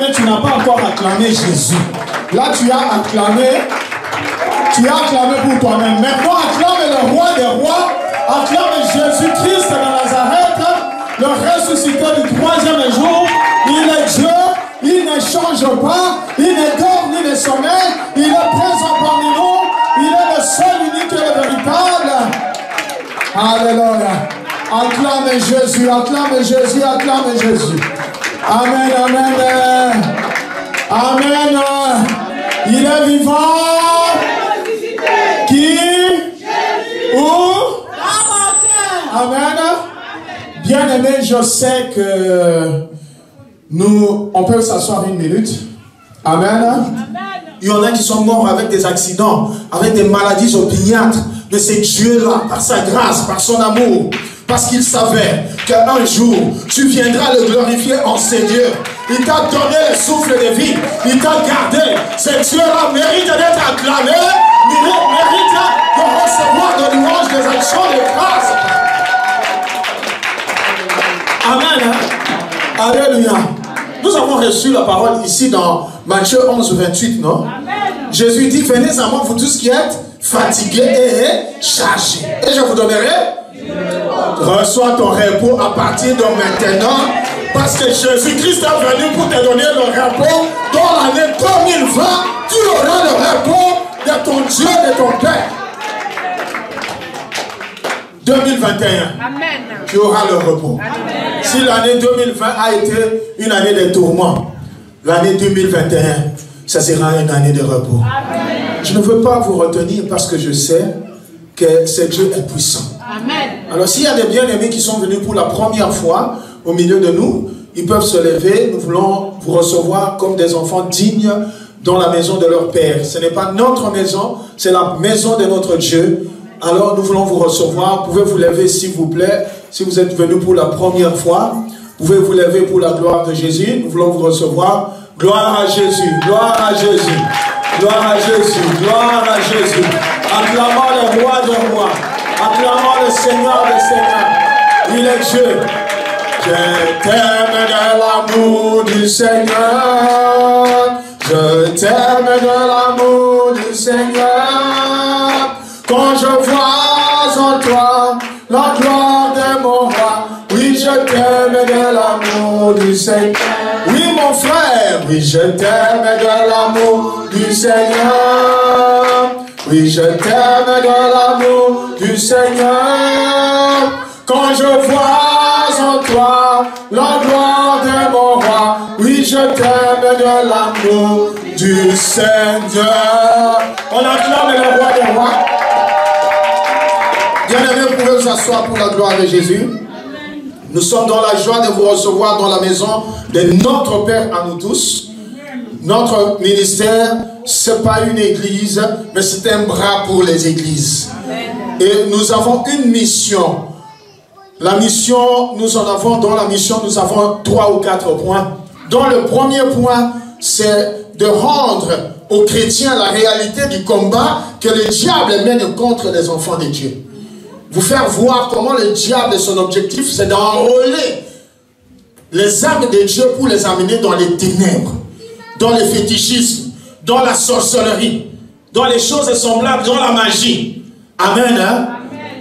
bien-aimé, tu n'as pas encore acclamé Jésus. Là, tu as acclamé pour toi-même. Maintenant, acclame le roi des rois, acclame Jésus-Christ de Nazareth, le ressuscité du 3e jour. Il est Dieu, il ne change pas, il ne dort ni ne sommeille, il est présent parmi nous, il est le seul, unique et le véritable. Alléluia. Acclame Jésus, acclame Jésus, acclame Jésus. Amen, amen. Amen. Il est vivant. Qui? Où? Amen. Bien aimé, je sais que on peut s'asseoir une minute. Amen. Il y en a qui sont morts avec des accidents, avec des maladies opiniâtres. Mais c'est Dieu-là, par sa grâce, par son amour, parce qu'il savait qu'un jour, tu viendras le glorifier en ses dieux. Il t'a donné le souffle de vie, il t'a gardé. Ce Dieu-là mérite d'être acclamé, mérite de recevoir de louanges, des actions de grâce. Amen. Alléluia. Nous avons reçu la parole ici dans Matthieu 11, 28, non? Amen. Jésus dit, venez à moi, vous tous qui êtes fatigués et chargés, et je vous donnerai. Reçois ton repos à partir de maintenant, parce que Jésus-Christ est venu pour te donner le repos. Dans l'année 2020, tu auras le repos de ton Dieu, de ton Père. 2021, amen. Tu auras le repos. Amen. Si l'année 2020 a été une année de tourment, l'année 2021, ça sera une année de repos. Amen. Je ne veux pas vous retenir parce que je sais que ce Dieu est puissant. Amen. Alors s'il y a des bien-aimés qui sont venus pour la première fois au milieu de nous, ils peuvent se lever. Nous voulons vous recevoir comme des enfants dignes dans la maison de leur Père. Ce n'est pas notre maison, c'est la maison de notre Dieu. Alors nous voulons vous recevoir. Vous pouvez vous lever s'il vous plaît. Si vous êtes venus pour la première fois, vous pouvez vous lever pour la gloire de Jésus. Nous voulons vous recevoir. Gloire à Jésus, gloire à Jésus, gloire à Jésus, gloire à Jésus. Acclamons le roi des rois, acclamons le Seigneur des seigneurs. Il est Dieu. Je t'aime de l'amour du Seigneur. Je t'aime de l'amour du Seigneur. Quand je vois en toi la gloire de mon roi, oui, je t'aime de l'amour du Seigneur. Oui, mon frère, oui, je t'aime de l'amour du Seigneur. Oui, je t'aime de l'amour du Seigneur. Quand je vois en toi la gloire de mon roi, oui, je t'aime de l'amour du Seigneur. On acclame le roi des rois. Bien-aimés, vous pouvez vous asseoir pour la gloire de Jésus. Nous sommes dans la joie de vous recevoir dans la maison de notre Père à nous tous. Notre ministère, ce n'est pas une église, mais c'est un bras pour les églises. Et nous avons une mission. La mission, nous en avons, dans la mission, nous avons 3 ou 4 points. Dans le premier point, c'est de rendre aux chrétiens la réalité du combat que le diable mène contre les enfants de Dieu. Vous faire voir comment le diable, son objectif, c'est d'enrôler les âmes de Dieu pour les amener dans les ténèbres, dans le fétichisme, dans la sorcellerie, dans les choses semblables, dans la magie. Amen, hein?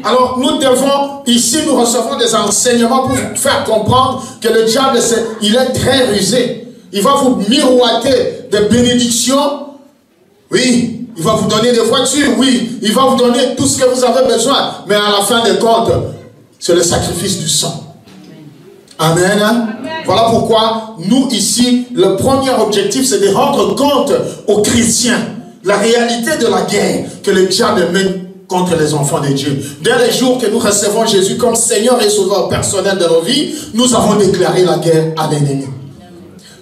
Alors nous devons, ici nous recevons des enseignements pour vous faire comprendre que le diable, il est très rusé. Il va vous miroiter des bénédictions. Oui, il va vous donner des voitures. Oui, il va vous donner tout ce que vous avez besoin. Mais à la fin des comptes, c'est le sacrifice du sang. Amen, hein? Voilà pourquoi nous ici, le premier objectif, c'est de rendre compte aux chrétiens la réalité de la guerre que le diable mène contre les enfants de Dieu. Dès les jours que nous recevons Jésus comme Seigneur et Sauveur personnel de nos vies, nous avons déclaré la guerre à l'ennemi.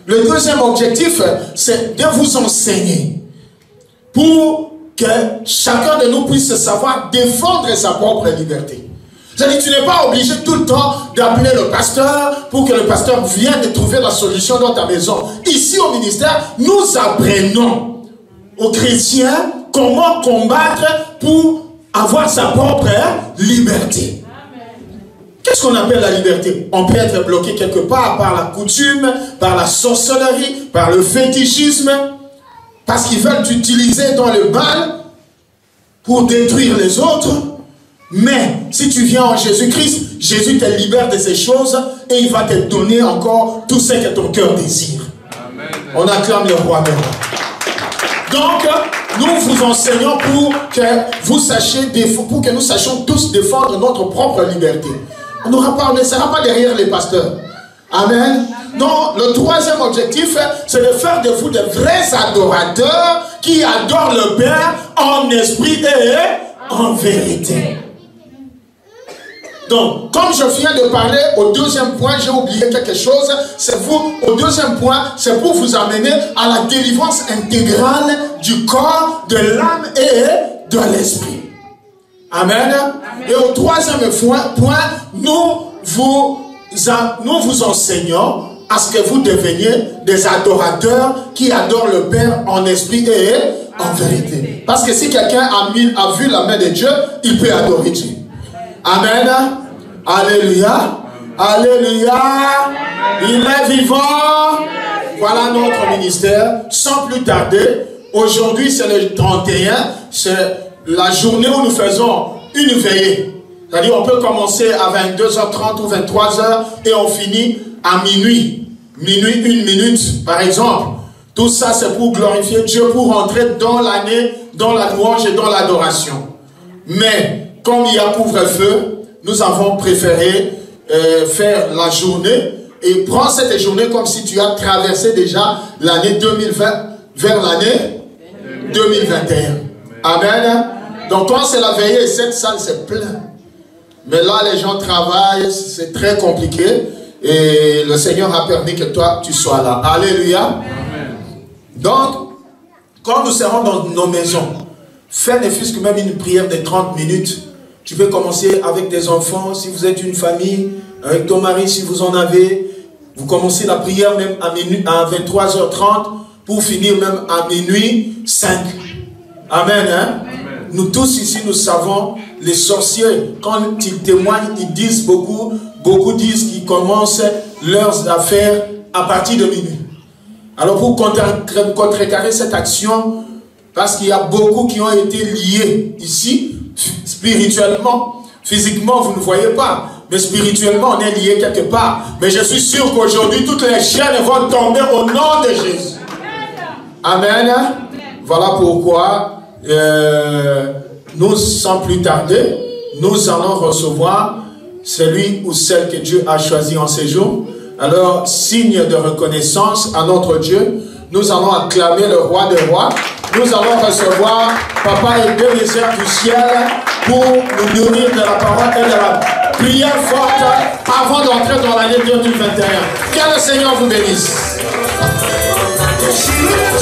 Le deuxième objectif, c'est de vous enseigner pour que chacun de nous puisse savoir défendre sa propre liberté. C'est-à-dire que tu n'es pas obligé tout le temps d'appeler le pasteur pour que le pasteur vienne de trouver la solution dans ta maison. Ici au ministère, nous apprenons aux chrétiens comment combattre pour avoir sa propre liberté. Qu'est-ce qu'on appelle la liberté? On peut être bloqué quelque part par la coutume, par la sorcellerie, par le fétichisme, parce qu'ils veulent t'utiliser dans le mal pour détruire les autres. Mais si tu viens en Jésus-Christ, Jésus te libère de ces choses et il va te donner encore tout ce que ton cœur désire. Amen. On acclame le roi maintenant. Donc, nous vous enseignons pour que vous sachiez, pour que nous sachions tous défendre notre propre liberté. On ne sera pas derrière les pasteurs. Amen. Non, le troisième objectif, c'est de faire de vous de vrais adorateurs qui adorent le Père en esprit et en vérité. Donc, comme je viens de parler au deuxième point, j'ai oublié quelque chose. C'est vous, au deuxième point, c'est pour vous amener à la délivrance intégrale du corps, de l'âme et de l'esprit. Amen. Et au troisième point, nous vous enseignons à ce que vous deveniez des adorateurs qui adorent le Père en esprit et en vérité. Parce que si quelqu'un a vu la main de Dieu, il peut adorer Dieu. Amen. Alléluia. Alléluia. Il est vivant. Voilà notre ministère. Sans plus tarder, aujourd'hui c'est le 31, c'est la journée où nous faisons une veillée. C'est-à-dire on peut commencer à 22h30 ou 23h et on finit à minuit. Minuit, 1 minute par exemple. Tout ça c'est pour glorifier Dieu, pour rentrer dans l'année, dans la louange et dans l'adoration. Mais comme il y a couvre-feu, nous avons préféré faire la journée et prendre cette journée comme si tu as traversé déjà l'année 2020 vers l'année 2021. Amen. Donc toi c'est la veillée, cette salle c'est plein. Mais là les gens travaillent, c'est très compliqué et le Seigneur a permis que toi tu sois là. Alléluia. Amen. Donc, quand nous serons dans nos maisons, fais ne fût-ce que même une prière de 30 minutes. Tu peux commencer avec tes enfants, si vous êtes une famille, avec ton mari, si vous en avez. Vous commencez la prière même à 23h30 pour finir même à minuit 5. Amen. Hein? Amen. Nous tous ici, nous savons, les sorciers, quand ils témoignent, ils disent beaucoup disent qu'ils commencent leurs affaires à partir de minuit. Alors pour contrecarrer cette action, parce qu'il y a beaucoup qui ont été liés ici, spirituellement, physiquement vous ne voyez pas, mais spirituellement on est liés quelque part. Mais je suis sûr qu'aujourd'hui toutes les chaînes vont tomber au nom de Jésus. Amen. Voilà pourquoi nous, sans plus tarder, nous allons recevoir celui ou celle que Dieu a choisi en ces jours. Alors, signe de reconnaissance à notre Dieu, nous allons acclamer le roi des rois. Nous allons recevoir Papa Ebenezer du ciel pour nous nourrir de la parole et de la prière forte avant d'entrer dans l'année 2021. Que le Seigneur vous bénisse. Shiloh,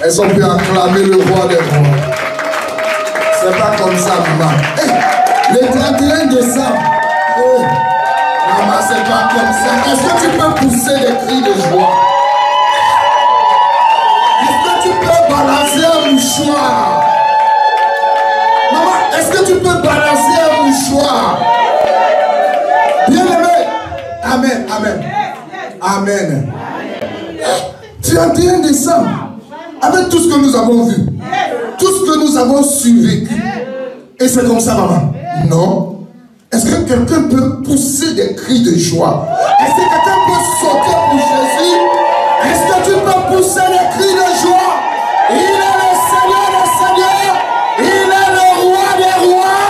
Est-ce qu'on peut acclamer le roi des rois? C'est pas comme ça, maman. Hey, le 31 décembre. Oh, maman, c'est pas comme ça. Est-ce que tu peux pousser des cris de joie? Est-ce que tu peux balancer un mouchoir? Maman, est-ce que tu peux balancer un mouchoir? Bien-aimé. Amen, amen. Amen. 31 décembre. Avec tout ce que nous avons vu, tout ce que nous avons survécu. Et c'est comme ça, maman? Non. Est-ce que quelqu'un peut pousser des cris de joie? Est-ce que quelqu'un peut sauter pour Jésus? Est-ce que tu peux pousser des cris de joie? Il est le Seigneur des Seigneurs. Il est le roi des rois.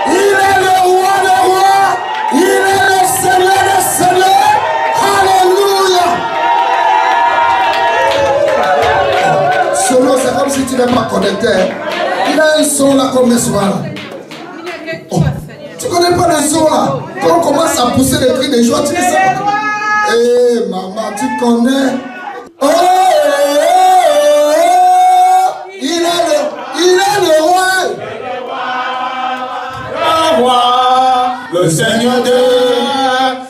Il est le roi des rois. Il est le Seigneur des Seigneurs. Alléluia. Ce nom, c'est comme si tu n'es pas connecté. Il a un son là comme le soir. Oh. Tu connais pas le son là? Quand on commence à pousser des cris de joie, tu ne sais pas. Eh maman, tu connais? Oh, oh, oh, il est le roi. Le roi, le Seigneur de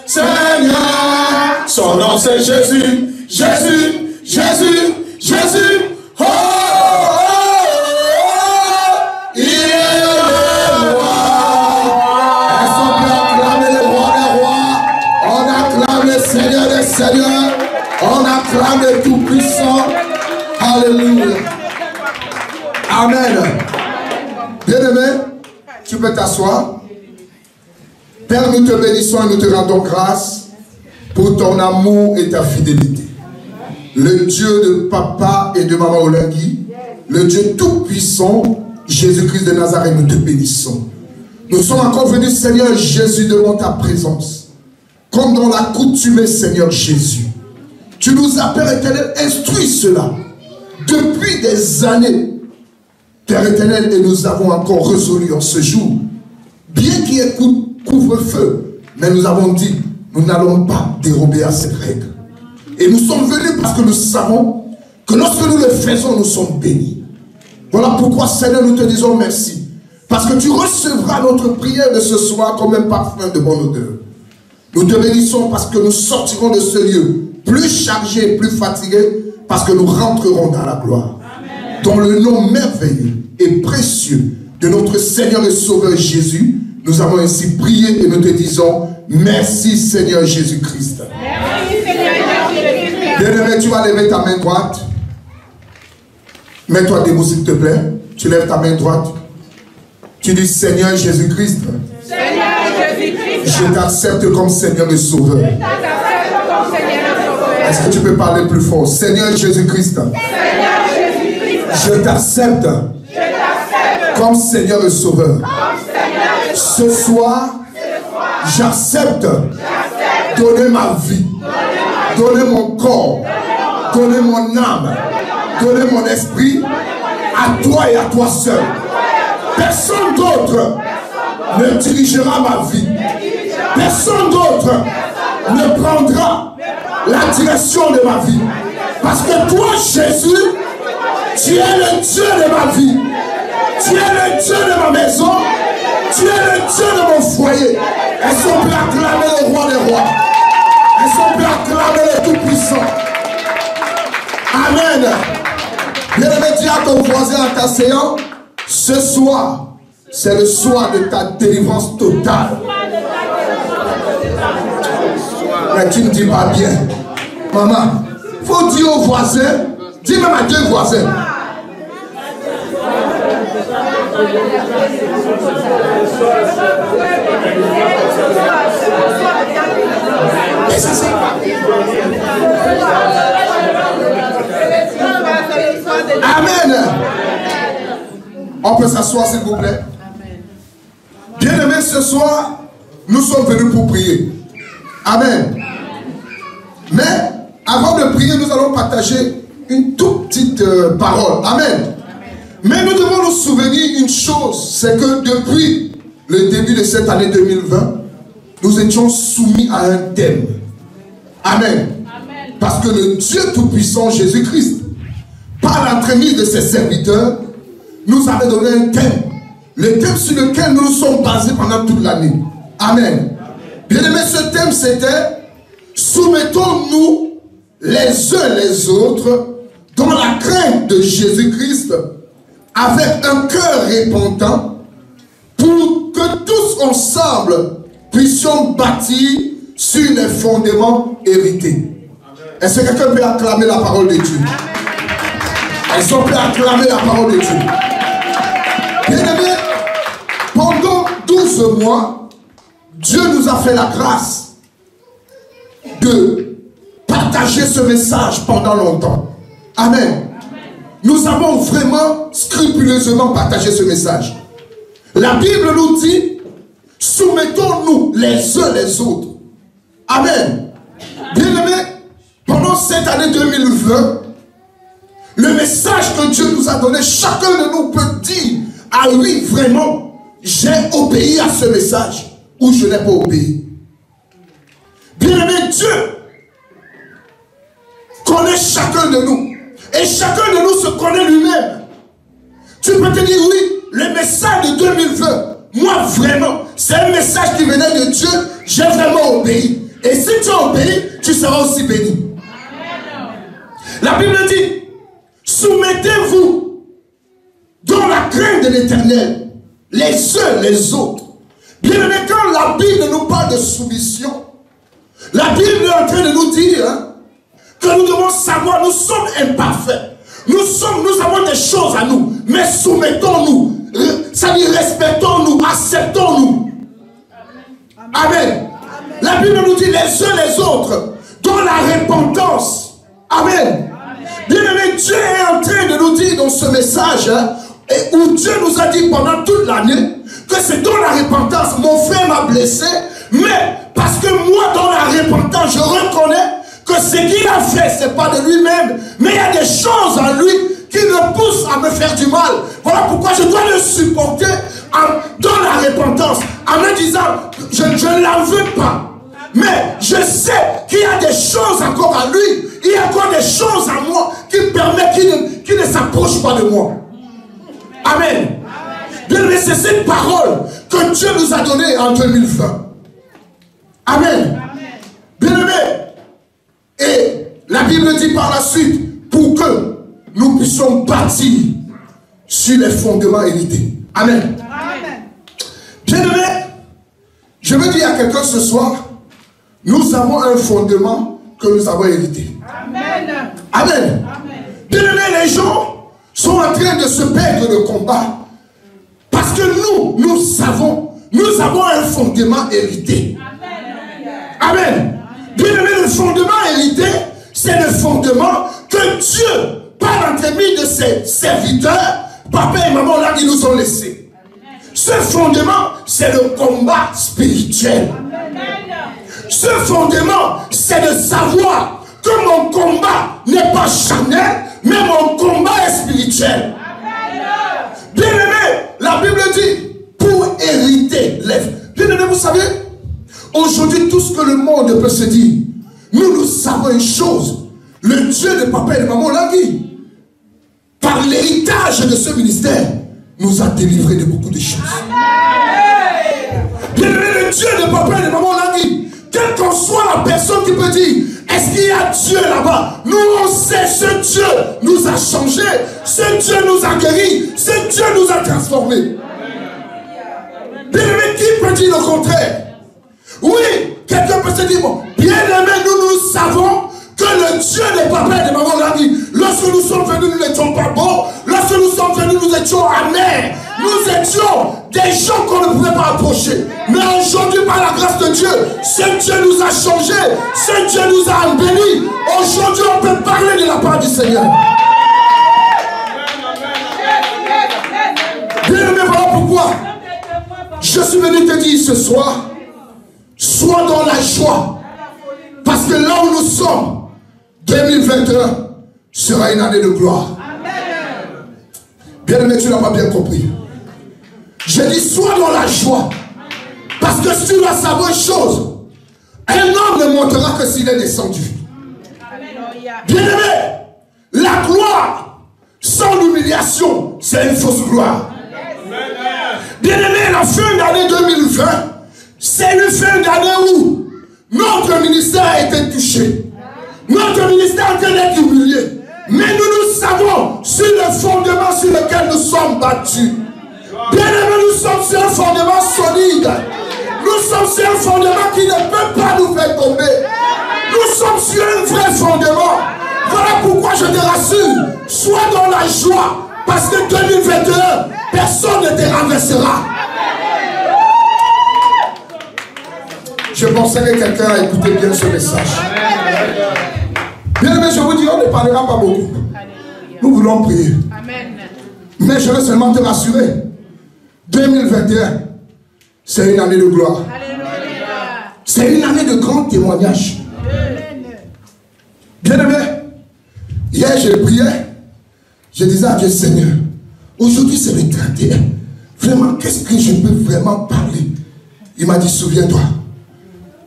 Seigneur. Son nom c'est Jésus, Jésus, Jésus, Jésus. Oh, oh, oh, il est le roi. Est-ce qu'on peut acclamer le roi des rois? On acclame le Seigneur des Seigneurs. On acclame le Tout-Puissant. Alléluia. Amen. Bien-aimé, tu peux t'asseoir. Père, nous te bénissons et nous te rendons grâce pour ton amour et ta fidélité. Le Dieu de papa et de maman Olengui, le Dieu tout-puissant, Jésus-Christ de Nazareth, nous te bénissons. Nous sommes encore venus, Seigneur Jésus, devant ta présence. Comme dans la coutume, Seigneur Jésus. Tu nous as, Père éternel, instruit cela depuis des années. Père éternel, et nous avons encore résolu en ce jour, bien qu'il y ait couvre-feu, mais nous avons dit, nous n'allons pas dérober à cette règle. Et nous sommes venus parce que nous savons que lorsque nous le faisons, nous sommes bénis. Voilà pourquoi, Seigneur, nous te disons merci. Parce que tu recevras notre prière de ce soir comme un parfum de bonne odeur. Nous te bénissons parce que nous sortirons de ce lieu plus chargés et plus fatigués, parce que nous rentrerons dans la gloire. Amen. Dans le nom merveilleux et précieux de notre Seigneur et Sauveur Jésus, nous avons ainsi prié et nous te disons merci Seigneur Jésus-Christ. Merci Seigneur Jésus-Christ. Bien-aimé, tu vas lever ta main droite. Mets-toi debout s'il te plaît. Tu lèves ta main droite. Tu dis Seigneur Jésus-Christ. Seigneur Jésus-Christ. Je t'accepte comme Seigneur et Sauveur. Est-ce que tu peux parler plus fort? Seigneur Jésus-Christ. Je t'accepte comme Seigneur et Sauveur. Ce soir, j'accepte donner ma vie, donner mon corps, donner mon âme, donner mon esprit à toi et à toi seul. Personne d'autre ne dirigera ma vie. Personne d'autre ne prendra la direction de ma vie. Parce que toi, Jésus, tu es le Dieu de ma vie. Tu es le Dieu de ma maison. Tu es le Dieu de mon foyer. Est-ce qu'on peut acclamer le roi des rois? Est-ce qu'on peut acclamer le Tout-Puissant? Amen. Bien-aimé, dis à ton voisin en t'asseyant, ce soir, c'est le soir de ta délivrance totale. Mais tu ne dis pas bien. Maman, il faut dire aux voisins, dis même à deux voisins. Et ça c'est Amen. On peut s'asseoir s'il vous plaît. Bien-aimés, ce soir, nous sommes venus pour prier. Amen. Mais avant de prier, nous allons partager une toute petite parole. Amen. Mais nous devons nous souvenir une chose, c'est que depuis le début de cette année 2020, nous étions soumis à un thème. Amen. Parce que le Dieu Tout-Puissant, Jésus-Christ, par l'entremise de ses serviteurs, nous avait donné un thème. Le thème sur lequel nous nous sommes basés pendant toute l'année. Amen. Bien-aimé, ce thème c'était « Soumettons-nous les uns les autres dans la crainte de Jésus-Christ avec un cœur repentant pour que tous ensemble puissions bâtir sur les fondements hérités. » Est-ce que quelqu'un peut acclamer la parole de Dieu? Est-ce qu'on peut acclamer la parole de Dieu? Bien-aimé, pendant 12 mois, Dieu nous a fait la grâce de partager ce message pendant longtemps. Amen. Nous avons vraiment scrupuleusement partagé ce message. La Bible nous dit, soumettons-nous les uns les autres. Amen. Bien-aimé, pendant cette année 2020, le message que Dieu nous a donné, chacun de nous peut dire, ah oui, vraiment, j'ai obéi à ce message ou je n'ai pas obéi. Bien-aimé, Dieu connaît chacun de nous. Et chacun de nous se connaît lui-même. Tu peux te dire, oui, le message de 2020, moi vraiment, c'est un message qui venait de Dieu, j'ai vraiment obéi. Et si tu as obéi, tu seras aussi béni. La Bible dit, soumettez-vous dans la crainte de l'Éternel, les uns les autres. Bien aimé, quand la Bible nous parle de soumission, la Bible est en train de nous dire que nous devons savoir, nous sommes imparfaits. Nous avons des choses à nous, mais soumettons-nous. Ça dit respectons-nous, acceptons-nous. Amen. La Bible nous dit les uns les autres dans la repentance. Amen. Bien-aimé, Dieu est en train de nous dire dans ce message, et où Dieu nous a dit pendant toute l'année, que c'est dans la repentance, mon frère m'a blessé, mais parce que moi dans la repentance, je reconnais que ce qu'il a fait, ce n'est pas de lui-même, mais il y a des choses en lui qui me poussent à me faire du mal. Voilà pourquoi je dois le supporter dans la repentance, en me disant, je ne l'en veux pas. Mais je sais qu'il y a des choses encore à lui, il y a encore des choses à moi qui permettent qu'il ne s'approche pas de moi. Amen. Bien aimé, c'est cette parole que Dieu nous a donnée en 2020. Amen. Bien aimé. Et la Bible dit par la suite, pour que nous puissions bâtir sur les fondements hérités. Amen. Amen. Bien aimé, je veux dire à quelqu'un ce soir, nous avons un fondement que nous avons hérité. Amen. Amen. Bien aimé, les gens sont en train de se perdre le combat. Parce que nous avons un fondement hérité. Amen. Amen. Bien aimé, le fondement hérité, c'est le fondement que Dieu, par l'entremise de ses serviteurs, papa et maman, là, ils nous ont laissé. Ce fondement, c'est le combat spirituel. Ce fondement, c'est de savoir que mon combat n'est pas charnel, mais mon combat est spirituel. Bien aimé, la Bible dit, pour hériter l'œuvre. Bien aimé, vous savez, aujourd'hui, tout ce que le monde peut se dire, nous savons une chose. Le Dieu de papa et de maman l'a dit. Par l'héritage de ce ministère, nous a délivrés de beaucoup de choses. Bien aimé, le Dieu de papa et de maman l'a dit. Quelle qu'en soit la personne qui peut dire, est-ce qu'il y a Dieu là-bas? Nous, on sait, ce Dieu nous a changés, ce Dieu nous a guéris, ce Dieu nous a transformés. Bien aimé, qui peut dire le contraire? Oui, quelqu'un peut se dire, bon, bien aimé, nous savons que le Dieu des papas et des mamans l'a dit. Lorsque nous sommes venus, nous n'étions pas bons. Lorsque nous sommes venus, nous étions amers. Nous étions des gens qu'on ne pouvait pas approcher. Mais aujourd'hui, par la grâce de Dieu, ce Dieu nous a changés. Ce Dieu nous a embellis. Aujourd'hui, on peut parler de la part du Seigneur. Bien aimé, voilà pourquoi je suis venu te dire ce soir, sois dans la joie. Parce que là où nous sommes, 2021 sera une année de gloire. Bien aimé, tu n'as pas bien compris. Je dis, sois dans la joie. Parce que si tu dois savoir une chose, un homme ne montera que s'il est descendu. Bien aimé, la gloire sans l'humiliation, c'est une fausse gloire. Bien-aimé, la fin d'année 2020, c'est une fin d'année où notre ministère a été touché. Notre ministère a été humilié. Mais nous savons sur le fondement sur lequel nous sommes battus. Bien-aimé, nous sommes sur un fondement solide. Nous sommes sur un fondement qui ne peut pas nous faire tomber. Nous sommes sur un vrai fondement. Voilà pourquoi je te rassure. Sois dans la joie. Parce que 2021, personne ne te renversera. Je pensais que quelqu'un a écouté bien ce message. Bien aimé, je vous dis, on ne parlera pas beaucoup. Nous voulons prier. Mais je veux seulement te rassurer. 2021, c'est une année de gloire. C'est une année de grands témoignages. Bien aimé, hier je priais. Je disais à Dieu, Seigneur, aujourd'hui c'est le 31. Vraiment, qu'est-ce que je peux vraiment parler? Il m'a dit, souviens-toi,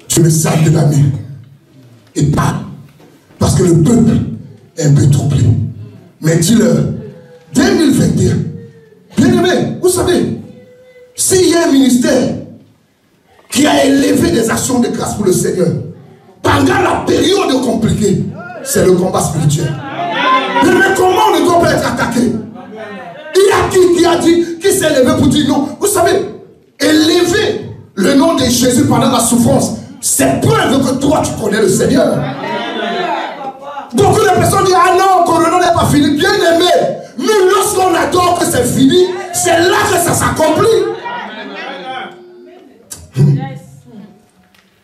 tu me sers de la main et parle. Parce que le peuple est un peu troublé. Mais dis-leur, 2021, bien aimé, vous savez, s'il y a un ministère qui a élevé des actions de grâce pour le Seigneur, pendant la période compliquée, c'est le combat spirituel. Mais comment on ne doit pas être attaqué? Il y a qui a dit, qui s'est levé pour dire non? Vous savez, élever le nom de Jésus pendant la souffrance, c'est preuve que toi tu connais le Seigneur. Beaucoup de personnes disent, ah non, Corona n'est pas fini. Bien aimé, nous lorsqu'on adore que c'est fini, c'est là que ça s'accomplit.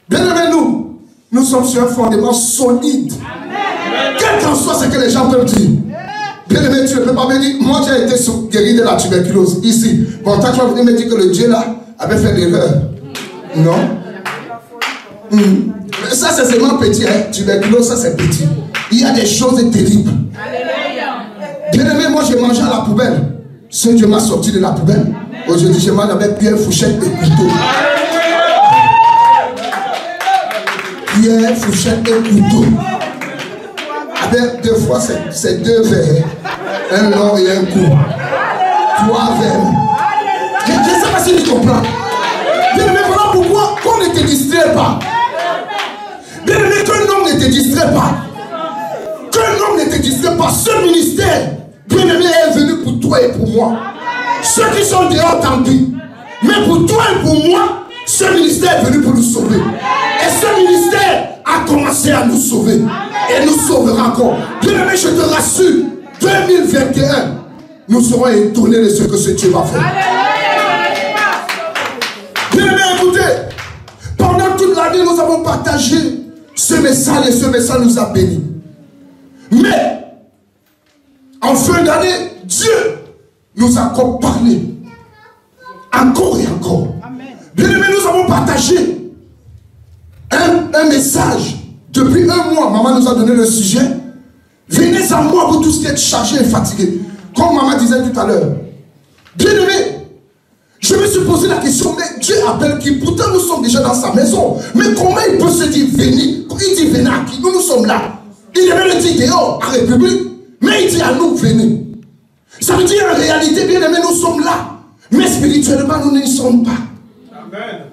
Bien aimé, nous sommes sur un fondement solide. Quel qu'en soit ce que les gens peuvent dire. Bien aimé, tu ne peux pas me dire, moi j'ai été guéri de la tuberculose ici. Bon, tant que tu vas venir me dire que le Dieu là avait fait l'erreur. Non. Ça c'est seulement petit, hein. Tuberculose, ça c'est petit. Il y a des choses terribles. Bien aimé, moi j'ai mangé à la poubelle. Ce Dieu m'a sorti de la poubelle. Aujourd'hui je mange avec pierre, fourchette et couteau. Pierre, fourchette et couteau. Avec deux fois c'est deux verres. Un long et un court. 3 verres. Je ne sais pas si tu comprends. Bien aimé, voilà pourquoi qu'on ne te distrait pas. Bien aimé, qu'un homme ne te distrait pas. Qu'un homme ne te distrait pas. Ce ministère, bien aimé, est venu pour toi et pour moi. Ceux qui sont dehors, tant pis. Mais pour toi et pour moi, ce ministère est venu pour nous sauver. Et ce ministère a commencé à nous sauver. Et nous sauvera encore. Bien aimé, je te rassure, 2021, nous serons étonnés de ce que ce Dieu va faire. Bien aimé, écoutez, pendant toute l'année, nous avons partagé ce message et ce message nous a bénis. Mais, en fin d'année, Dieu nous a encore parlé. Encore et encore. Bien aimé, nous avons partagé un message. Depuis 1 mois, maman nous a donné le sujet. Venez à moi, vous tous qui êtes chargés et fatigués. Comme maman disait tout à l'heure. Bien aimé, je me suis posé la question, mais Dieu appelle qui? Pourtant nous sommes déjà dans sa maison. Mais comment il peut se dire venez? Il dit venez à qui? Nous sommes là. Il devait le dire dehors, en République. Mais il dit à nous, venez. Ça veut dire en réalité, bien aimé, nous sommes là. Mais spirituellement, nous n'y sommes pas. Amen.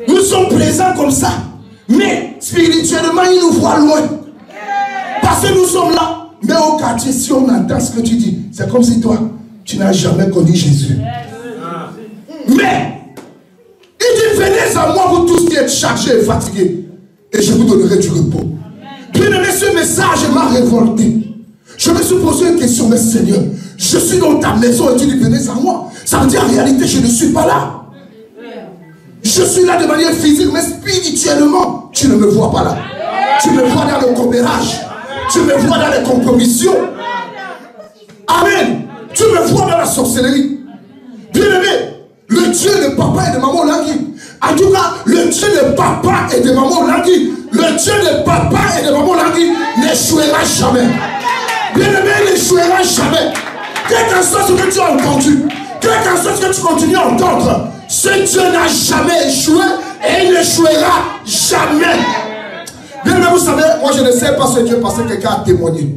Nous sommes présents comme ça. Mais spirituellement, il nous voit loin. Parce que nous sommes là. Mais au quartier, si on entend ce que tu dis, c'est comme si toi, tu n'as jamais connu Jésus. Mais, il dit, venez à moi, vous tous qui êtes chargés et fatigués, et je vous donnerai du repos. Bien aimé, ce message m'a révolté. Je me suis posé une question, mais Seigneur, je suis dans ta maison et tu dis, venez à moi. Ça veut dire, en réalité, je ne suis pas là. Je suis là de manière physique, mais spirituellement, tu ne me vois pas là. Tu me vois dans le commérage. Tu me vois dans les compromissions. Amen. Tu me vois dans la sorcellerie. Bien aimé, le Dieu de papa et de maman Langui. En tout cas, le Dieu de papa et de maman Langui. Le Dieu de papa et de maman Langui n'échouera jamais. Bien aimé, il n'échouera jamais. Quel qu'en soit ce que tu as entendu, quel qu'en soit ce que tu continues à entendre, ce Dieu n'a jamais échoué et il n'échouera jamais. Bien, mais vous savez, moi je ne sais pas ce Dieu parce que quelqu'un a témoigné.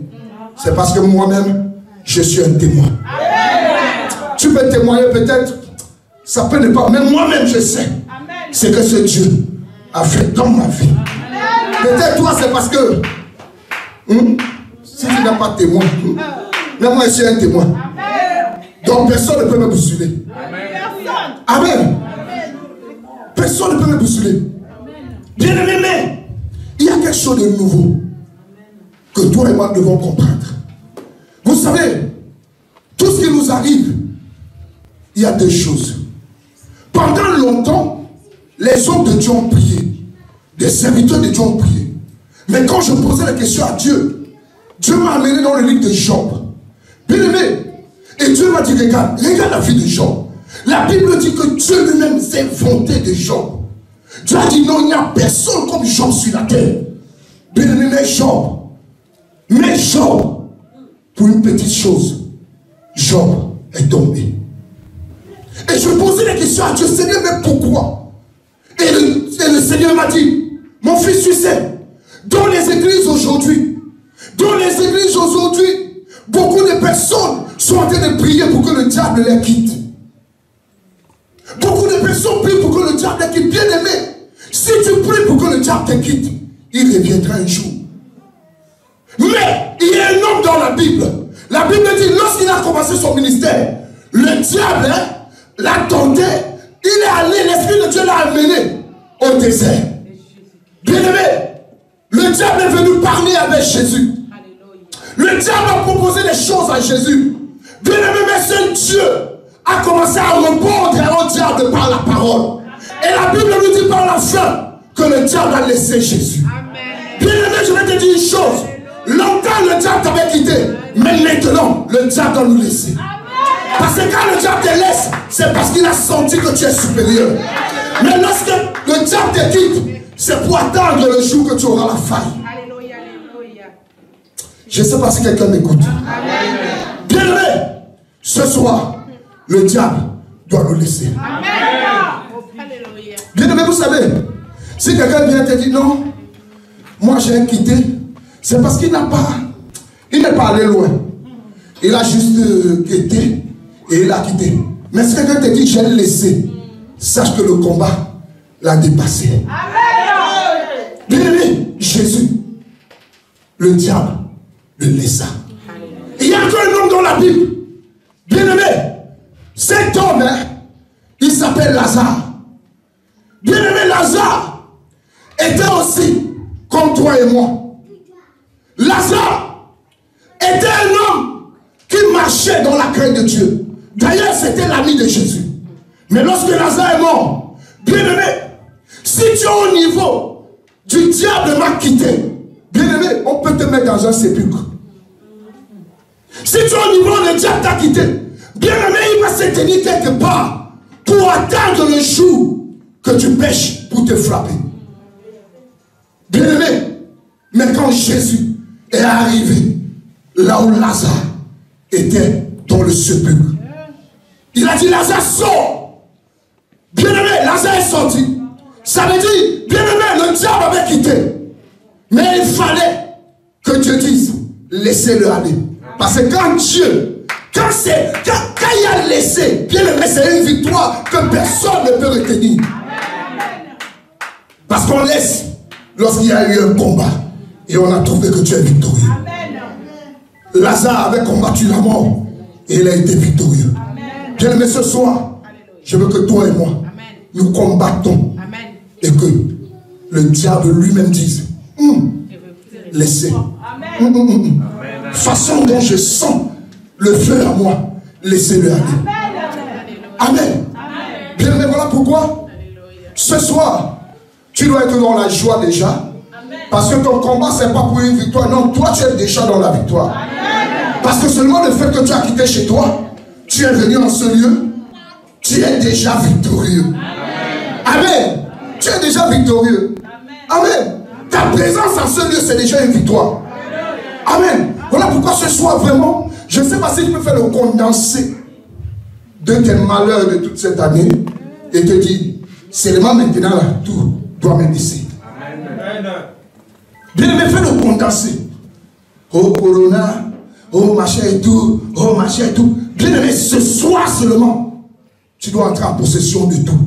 C'est parce que moi-même, je suis un témoin. Tu peux témoigner peut-être, ça peut ne pas, mais moi-même je sais ce que ce Dieu a fait dans ma vie. Peut-être toi c'est parce que si tu n'as pas de témoin, mais moi je suis un témoin. Donc personne ne peut me bousculer. Amen. Personne ne peut me bousculer. Bien aimé, mais il y a quelque chose de nouveau que toi et moi devons comprendre. Vous savez, tout ce qui nous arrive, il y a deux choses. Pendant longtemps, les hommes de Dieu ont prié. Les serviteurs de Dieu ont prié. Mais quand je posais la question à Dieu, Dieu m'a amené dans le livre de Job. Bien aimé, et Dieu m'a dit, regarde la vie de Job. La Bible dit que Dieu lui-même s'est vanté de Job. Dieu a dit non, il n'y a personne comme Job sur la terre. Bien aimé, mais Job, pour une petite chose, Job est tombé. Et je posais la question à Dieu, Seigneur, mais pourquoi? Et le Seigneur m'a dit, mon fils, tu sais, dans les églises aujourd'hui, beaucoup de personnes sont en train de prier pour que le diable les quitte. Beaucoup de personnes prient pour que le diable les quitte. Bien aimé, si tu pries pour que le diable te quitte, il reviendra un jour. Mais il y a un homme dans la Bible. La Bible dit, lorsqu'il a commencé son ministère, le diable l'attendait. Il est allé, l'Esprit de Dieu l'a amené au désert. Bien aimé, le diable est venu parler avec Jésus. Le diable a proposé des choses à Jésus. Bien aimé, mais seul Dieu a commencé à répondre au diable par la parole. Et la Bible nous dit par la fin que le diable a laissé Jésus. Bien aimé, je vais te dire une chose. Longtemps le diable t'avait quitté, mais maintenant le diable doit nous laisser. Parce que quand le diable te laisse, c'est parce qu'il a senti que tu es supérieur. Mais lorsque le diable te quitte, c'est pour attendre le jour que tu auras la faille. Je ne sais pas si quelqu'un m'écoute. Bien aimé, ce soir, le diable doit nous laisser. Bien aimé, vous savez, si quelqu'un vient te dire non, moi j'ai quitté, c'est parce qu'il n'est pas allé loin. Il a juste quitté et il a quitté. Mais si quelqu'un te dit j'ai laissé, sache que le combat l'a dépassé. Bien aimé, Jésus, le diable le laissa. Il y a encore un homme dans la Bible. Bien aimé, cet homme, il s'appelle Lazare. Bien aimé, Lazare était aussi comme toi et moi. Lazare était un homme qui marchait dans la crainte de Dieu. D'ailleurs, c'était l'ami de Jésus. Mais lorsque Lazare est mort, bien aimé, si tu es au niveau du diable m'a quitté, bien aimé, on peut te mettre dans un sépulcre. Si tu es au niveau du diable t'a quitté, bien aimé, il va se tenir quelque part pour attendre le jour que tu pêches pour te frapper. Bien aimé, mais quand Jésus est arrivé là où Lazare était dans le sépulcre, il a dit Lazare sort. Bien aimé, Lazare est sorti. Ça veut dire, bien aimé, le diable avait quitté. Mais il fallait que Dieu dise laissez-le aller. Parce que quand Dieu, quand il a laissé, bien aimé, c'est une victoire que personne ne peut retenir. Parce qu'on laisse lorsqu'il y a eu un combat et on a trouvé que Dieu est victorieux. Lazare avait combattu la mort et il a été victorieux. Bien aimé, ce soir, je veux que toi et moi, nous combattons et que le diable lui-même dise laissez. Façon dont je sens le feu à moi, laissez-le aller. Amen. Bien aimé, voilà pourquoi ce soir, tu dois être dans la joie déjà. Parce que ton combat, ce n'est pas pour une victoire. Non, toi, tu es déjà dans la victoire. Parce que seulement le fait que tu as quitté chez toi, tu es venu en ce lieu, tu es déjà victorieux. Amen. Tu es déjà victorieux. Amen. Ta présence en ce lieu, c'est déjà une victoire. Amen. Voilà pourquoi ce soir, vraiment, je ne sais pas si je peux faire le condensé de tes malheurs de toute cette année et te dire, seulement maintenant, là, tout doit me laisser. Bien aimé, fais le condensé. Oh Corona, oh machin et tout, oh machin et tout. Bien aimé, ce soir seulement, tu dois entrer en possession de tout.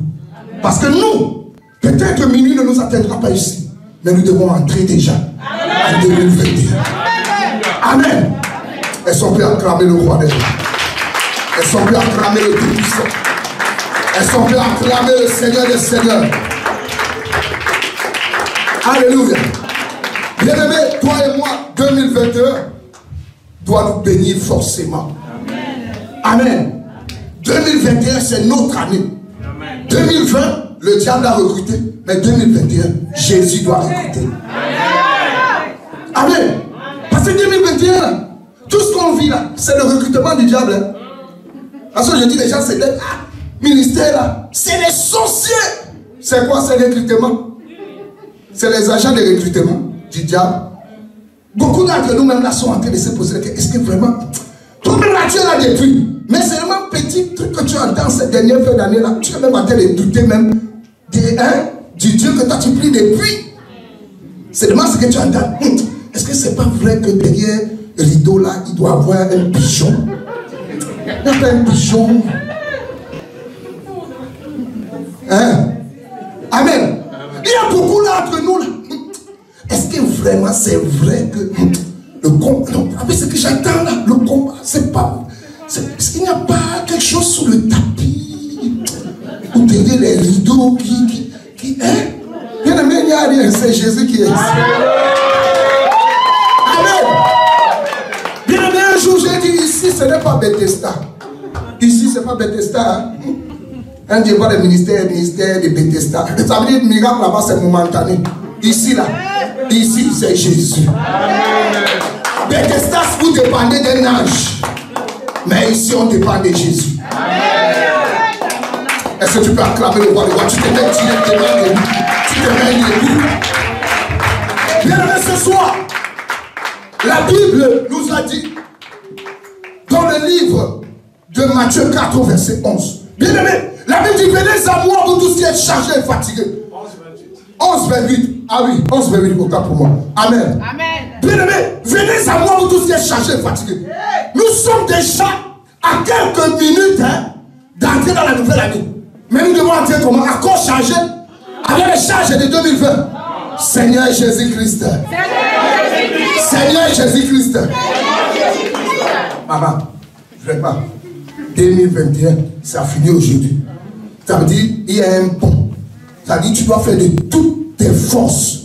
Parce que nous, peut-être que minuit ne nous atteindra pas ici, mais nous devons entrer déjà en 2021. Amen. Elles sont prêtes à acclamer le roi des rois. Elles sont prêtes à acclamer le Tout-Puissant. Elles sont prêtes à acclamer le Seigneur des Seigneurs. Alléluia. Bien-aimé, toi et moi, 2021 doit nous bénir forcément. Amen. 2021, c'est notre année. 2020, le diable a recruté. Mais 2021, Jésus doit recruter. Amen. Parce que 2021, tout ce qu'on vit là, c'est le recrutement du diable. Hein. Parce que je dis déjà, c'est des ministères là. C'est les sorciers. C'est quoi ces recrutements? C'est les agents de recrutement du diable. Beaucoup d'entre nous-mêmes là sont en train de se poser la question. Est-ce que vraiment, toi-même là tu es là depuis, mais c'est vraiment un petit truc que tu entends ces dernières fins d'année là, tu es même en train de douter même du Dieu que toi tu pries depuis. C'est vraiment ce que tu entends. Est-ce que c'est pas vrai que derrière le rideau là, il doit avoir un pigeon? Il n'y a pas un pigeon. Hein? Amen. Il y a beaucoup là entre nous là. Est-ce que vraiment c'est vrai que le combat, non, avec ce que j'entends là, le combat, c'est pas. Est-ce qu'il n'y a pas quelque chose sous le tapis? Ou derrière les rideaux qui hein? Bien aimé, il n'y a rien, c'est Jésus qui est ici. Amen. Bien aimé, un jour j'ai dit ici, ce n'est pas Bethesda. Ici, ce n'est pas Bethesda. Hein? Un Dieu voit le ministère de Bethesda. Ça veut dire miracle là-bas, c'est momentané. Ici, là, ici, c'est Jésus. Bethesda, vous dépendez d'un ange. Mais ici, on dépend de Jésus. Est-ce que tu peux acclamer le roi des rois? Tu te mets directement debout. Tu te mets debout. Bien aimé, ce soir, la Bible nous a dit, dans le livre de Matthieu 4, verset 11. Bien aimé, la Bible dit, venez à moi, vous tous qui êtes chargés et fatigués. 11, 28. Ah oui, 11, 28, autant pour moi. Amen. Amen. Bien aimé, venez à moi, vous tous qui êtes chargés et fatigués. Nous sommes déjà à quelques minutes d'entrer dans la nouvelle année. Mais nous devons entrer comment? À quoi charger? Avec les charges de 2020. Seigneur Jésus-Christ. Seigneur Jésus-Christ. Maman, vraiment, 2021, ça finit aujourd'hui. Ça veut dire, il y a un pont. Ça veut dire, tu dois faire de toutes tes forces.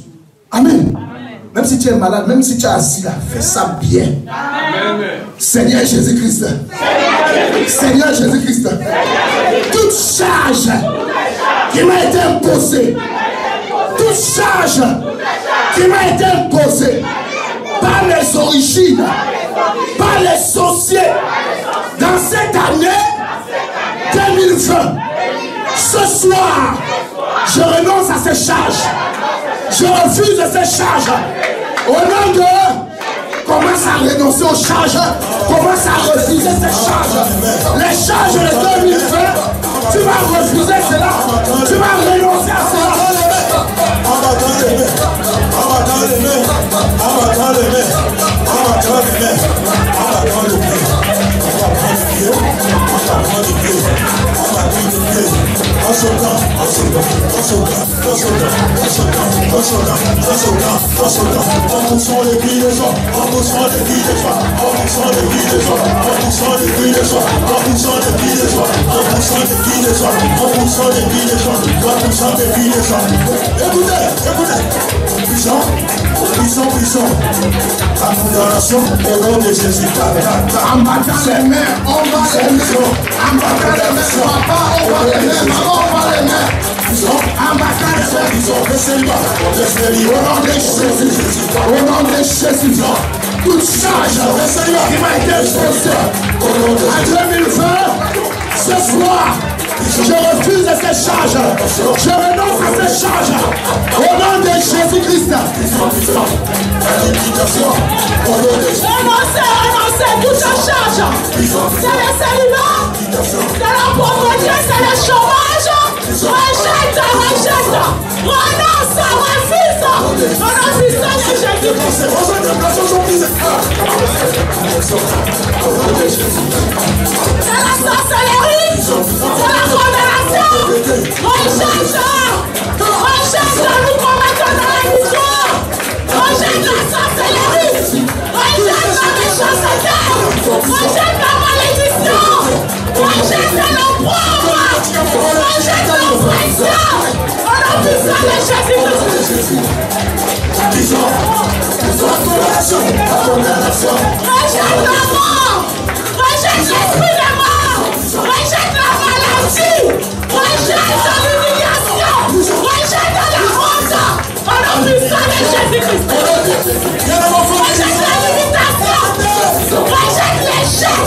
Amen. Même si tu es malade, même si tu es assis là, fais ça bien. Amen. Seigneur Jésus-Christ. Seigneur Jésus-Christ. Toute charge qui m'a été imposée, toute charge qui m'a été imposée par les origines, par les sorciers, dans cette année 2020, ce soir, je renonce à ces charges. Je refuse ces charges. Au nom de commence à renoncer aux charges. Commence à refuser ces charges. Les charges de 2020, tu vas refuser cela. Tu vas renoncer à cela. Puissant. Adoration au nom de Jésus. En battant les mains, on va les mains. En battant les mains, papa, on va les mains, maman, on va les mains. En battant les mains, au nom de Jésus. Au nom de Jésus. Toute charge qui m'a été exposée en 2020, ce soir, je refuse ces charges. Je renonce à ces charges. Au nom de Jésus-Christ. Renoncez toute charge. C'est le célibat. C'est la pauvreté. C'est le chômage. Rejette. Renonce. Refuse. Au nom du Seigneur Jésus-Christ. la sorcellerie, c'est la condamnation. Rejette, nous combattons dans la victoire. Rejette la sorcellerie, rejette la méchanceté, rejette la malédiction, rejette l'opprobre, rejette l'oppression. Au nom puissant de Jésus-Christ. Rejette la mort, rejette l'esprit de mort, rejette la maladie, rejette l'humiliation, rejette la honte. Au nom puissant de Jésus-Christ. Rejette la limitation, rejette l'échec.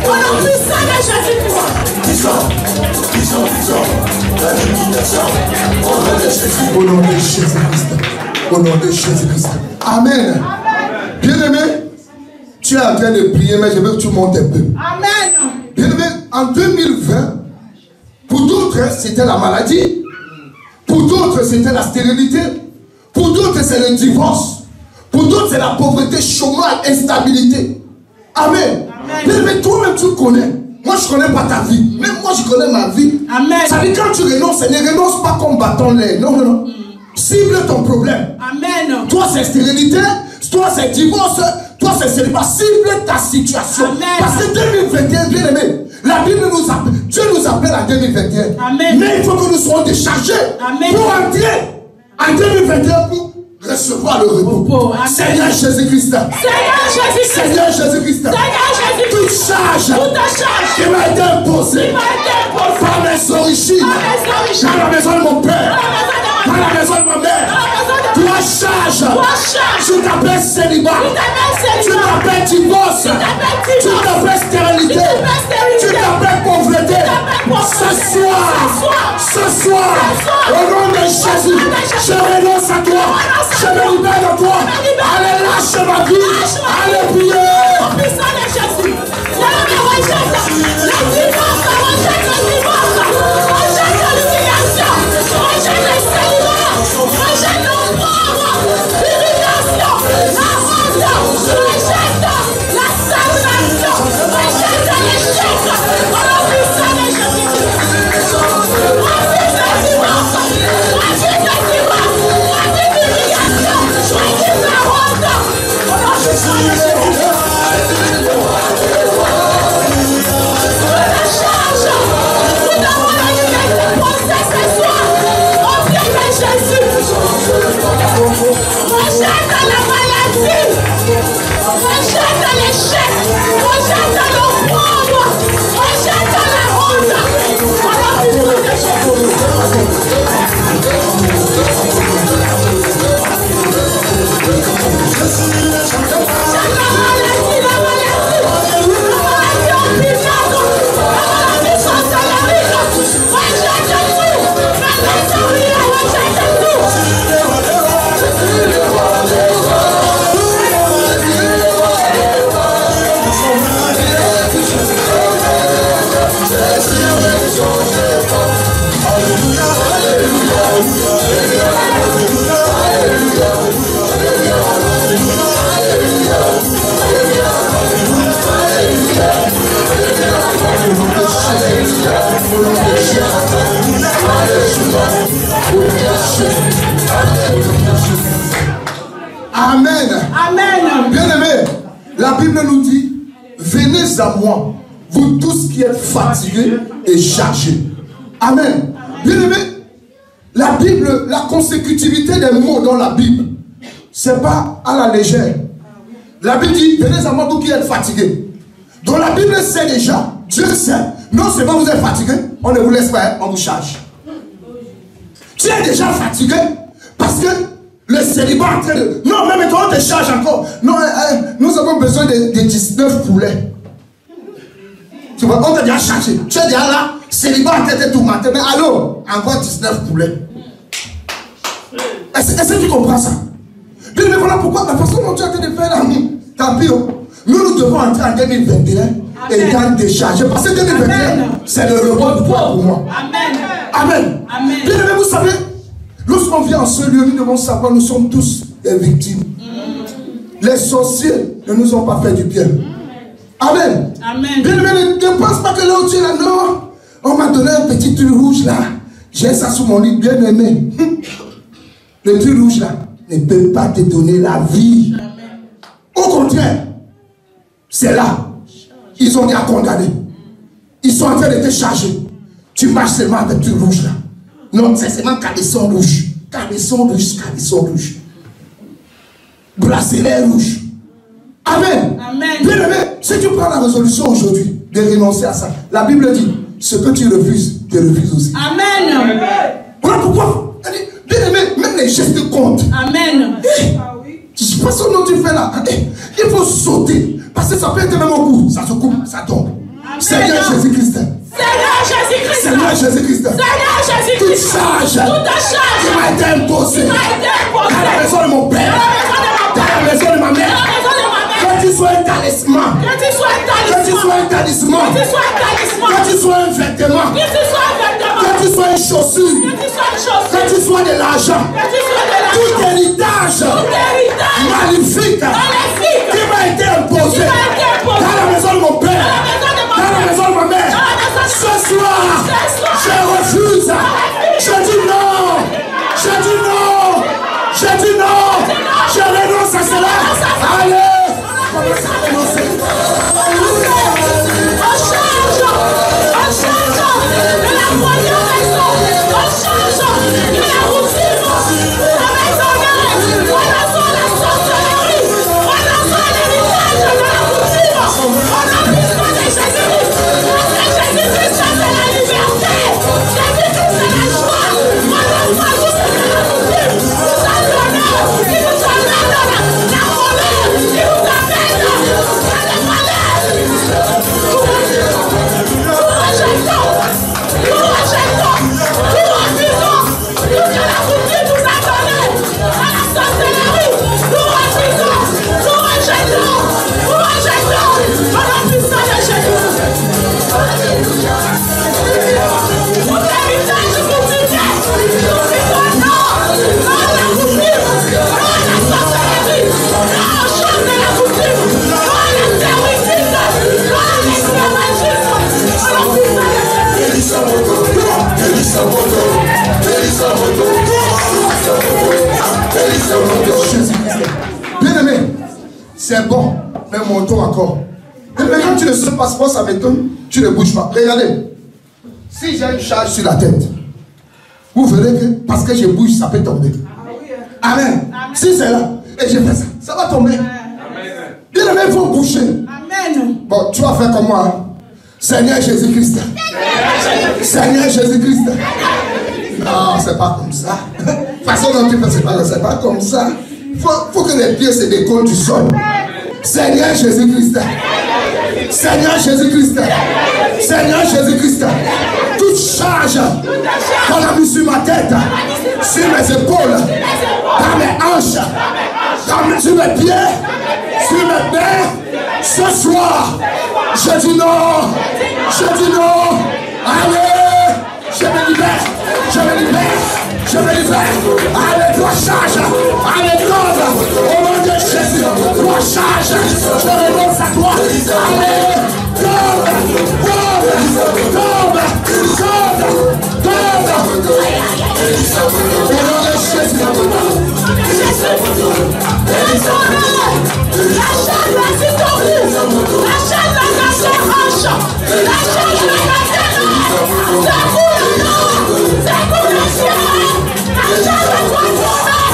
Au nom puissant de Jésus-Christ. Au nom de Jésus-Christ. Au nom de Jésus-Christ. Amen. Bien-aimé, tu es en train de prier, mais je veux que tu montes un peu. Amen. Bien-aimé, en 2020, pour d'autres, c'était la maladie. Pour d'autres, c'était la stérilité. Pour d'autres, c'est le divorce. Pour d'autres, c'est la pauvreté, chômage, instabilité. Amen. Bien-aimé, toi-même, tu connais. Moi, je ne connais pas ta vie. Même moi, je connais ma vie. Amen. Ça veut dire quand tu renonces, ne renonce pas comme bâton lait. Non, non, non. Cible ton problème. Amen. Toi, c'est stérilité. Toi, c'est divorce. Toi, c'est célibat. Cible ta situation. Amen. Parce que 2021, bien aimé, la Bible nous appelle. Dieu nous appelle en 2021. Amen. Mais il faut que nous soyons déchargés. Amen. Pour entrer en 2021 pour recevoir le repos. Seigneur Jésus-Christ. Seigneur Jésus-Christ. Seigneur Jésus-Christ. Seigneur Jésus-Christ. Toute charge qui m'a été imposée par mes origines, dans la maison de mon père, dans la maison de ma mère. Toi charge, tu t'appelles célibat, tu t'appelles divorce, tu t'appelles stérilité, tu t'appelles pauvreté. Ce soir, au nom de Jésus, je renonce à toi, je me libère de toi. Allez, lâche ma vie, allez prier. Amen. Amen. Bien-aimé, la Bible nous dit, venez à moi, vous tous qui êtes fatigués et chargés. Amen. Bien-aimé, la Bible, la consécutivité des mots dans la Bible, c'est pas à la légère. La Bible dit, venez à moi, vous qui êtes fatigués. Donc la Bible sait déjà, Dieu sait, non seulement vous êtes fatigué, on ne vous laisse pas, on vous charge. Tu es déjà fatigué parce que le célibat est en train de... Non, mais toi on te charge encore. Non, nous avons besoin de 19 poulets. Tu vois, on t'a déjà chargé. Tu es déjà là, célibat en train de tourmenter. Mais allô, envoie 19 poulets. Est-ce que tu comprends ça? Puis mais voilà pourquoi, la façon dont tu es en train de faire là, tant pis, nous devons entrer en 2021 et étant déchargé. Parce que 2021, c'est le repos pour toi pour moi. Amen. Amen. Amen. Bien aimé, vous savez, lorsqu'on vient en ce lieu, nous devons savoir, nous sommes tous des victimes. Les sorciers ne nous ont pas fait du bien. Amen. Amen. Bien aimé, ne pense pas que là où tu es là, non. On m'a donné un petit truc rouge là. J'ai ça sous mon lit, bien aimé. Le truc rouge là ne peut pas te donner la vie. Amen. Au contraire, c'est là. Ils ont déjà condamné. Ils sont en train de te charger. Tu marches seulement avec le truc rouge là. Non, c'est seulement caleçon rouge. Caleçon rouge, caleçon rouge. Bracelet rouge. Amen. Amen. Bien aimé, si tu prends la résolution aujourd'hui de renoncer à ça, la Bible dit, ce que tu refuses, tu refuses aussi. Amen. Voilà pourquoi. Bien aimé, même les gestes comptent. Amen. Je ne sais pas ce que tu fais là. Il faut sauter. Parce que ça peut être même au bout. Ça se coupe, ça tombe. Amen. Seigneur Jésus-Christ. Seigneur Jésus-Christ. Seigneur Jésus-Christ. Seigneur Jésus-Christ. Toute charge. Toute charge. Qui m'a été imposée. Dans la maison de mon père. Dans la maison de ma mère. Que tu sois un talisman. Que tu sois un talisman. Que tu sois un talisman. Que tu sois un talisman. Que tu sois un vêtement. Que tu sois un vêtement. Que tu sois une chaussure. Que tu sois une chaussure. Que tu sois de l'argent. Que tu sois de l'argent. Tout héritage. Tout héritage. Magnifique. Magnifique. Qui m'a été imposé. Qui m'a été imposé. Dans la maison de mon père. Dans la maison de mon père. Dans la maison de ma mère. Dans la maison de Ce soir. Je refuse. Je dis non. Je dis non. Je dis non. Je renonce à cela. Allez. Commence à renoncer. On change de la première maison. On change de la routine. La maisonnée. On entend la sorcellerie. On entend l'héritage de la routine. On a besoin de Jésus-Christ. Parce que Jésus-Christ, c'est la liberté. Jésus-Christ, c'est la joie. On entend tout ce que la routine. Nous sommes l'honneur. Il nous amène la colère. Il nous amène la malade. Bien aimé, c'est bon, mais montons encore. Et maintenant, tu ne sais pas ce que ça m'étonne, tu ne bouges pas. Regardez, si j'ai une charge sur la tête, vous verrez que parce que je bouge, ça peut tomber. Amen. Si c'est là, et je fais ça, ça va tomber. Bien aimé, il faut bouger. Amen. Bon, tu vas faire comme moi. Hein? Seigneur Jésus-Christ. Seigneur Jésus-Christ. Non, c'est pas comme ça. De toute façon, non, tu fais c'est pas comme ça. Faut que les pieds se décollent du sol. Seigneur Jésus-Christ. Seigneur Jésus-Christ. Seigneur Jésus-Christ. Toute charge qu'on a mis sur ma tête, sur mes épaules, dans mes hanches, sur mes pieds, sur mes mains, ce soir, je dis non. Je dis non. Allez, je me libère. Je me libère. Je me libère. Allez, toi charge. Allez, tombe. Au nom de Jésus. Toi charge. Je renonce à toi. Allez, tombe. Tombe. Tombe. Tombe. Tombe. Au nom de Jésus. La chaîne va s'y tomber. La chaîne va casser hanche. La chaîne va casser hanche. C'est pour le nom. C'est pour le ciel. La chaîne va tomber.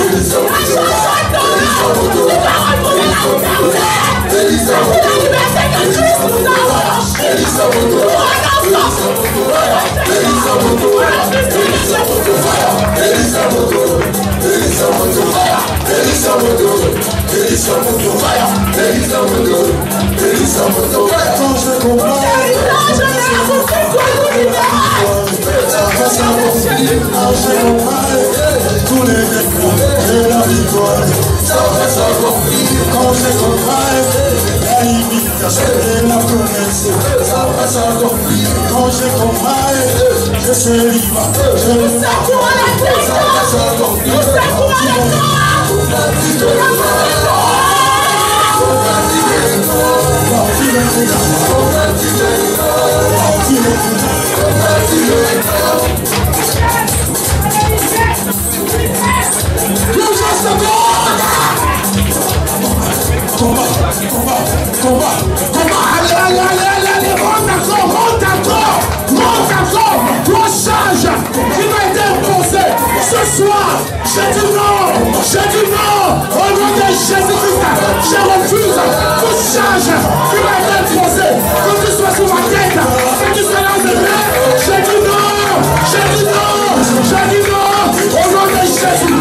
La chaîne va tomber. Tu vas retrouver la liberté. C'est pour la liberté que Christ nous a offert. Nous renonçons. Tous les décrets de la victoire, ça va s'accomplir. Quand j'ai combattu la limitation de la promesse, ça va s'accomplir. Quand j'ai combattu, je suis libre. Nous secours à la tête. Nous secours à la tête. Allez, monte encore. Toi, change qui m'a été imposé ce soir. J'ai dit non. Au nom de Jésus-Christ, je refuse tout change qui m'a été imposé. Que tu sois sur ma tête, que tu sois dans mes mains. J'ai dit non. Au nom de Jésus.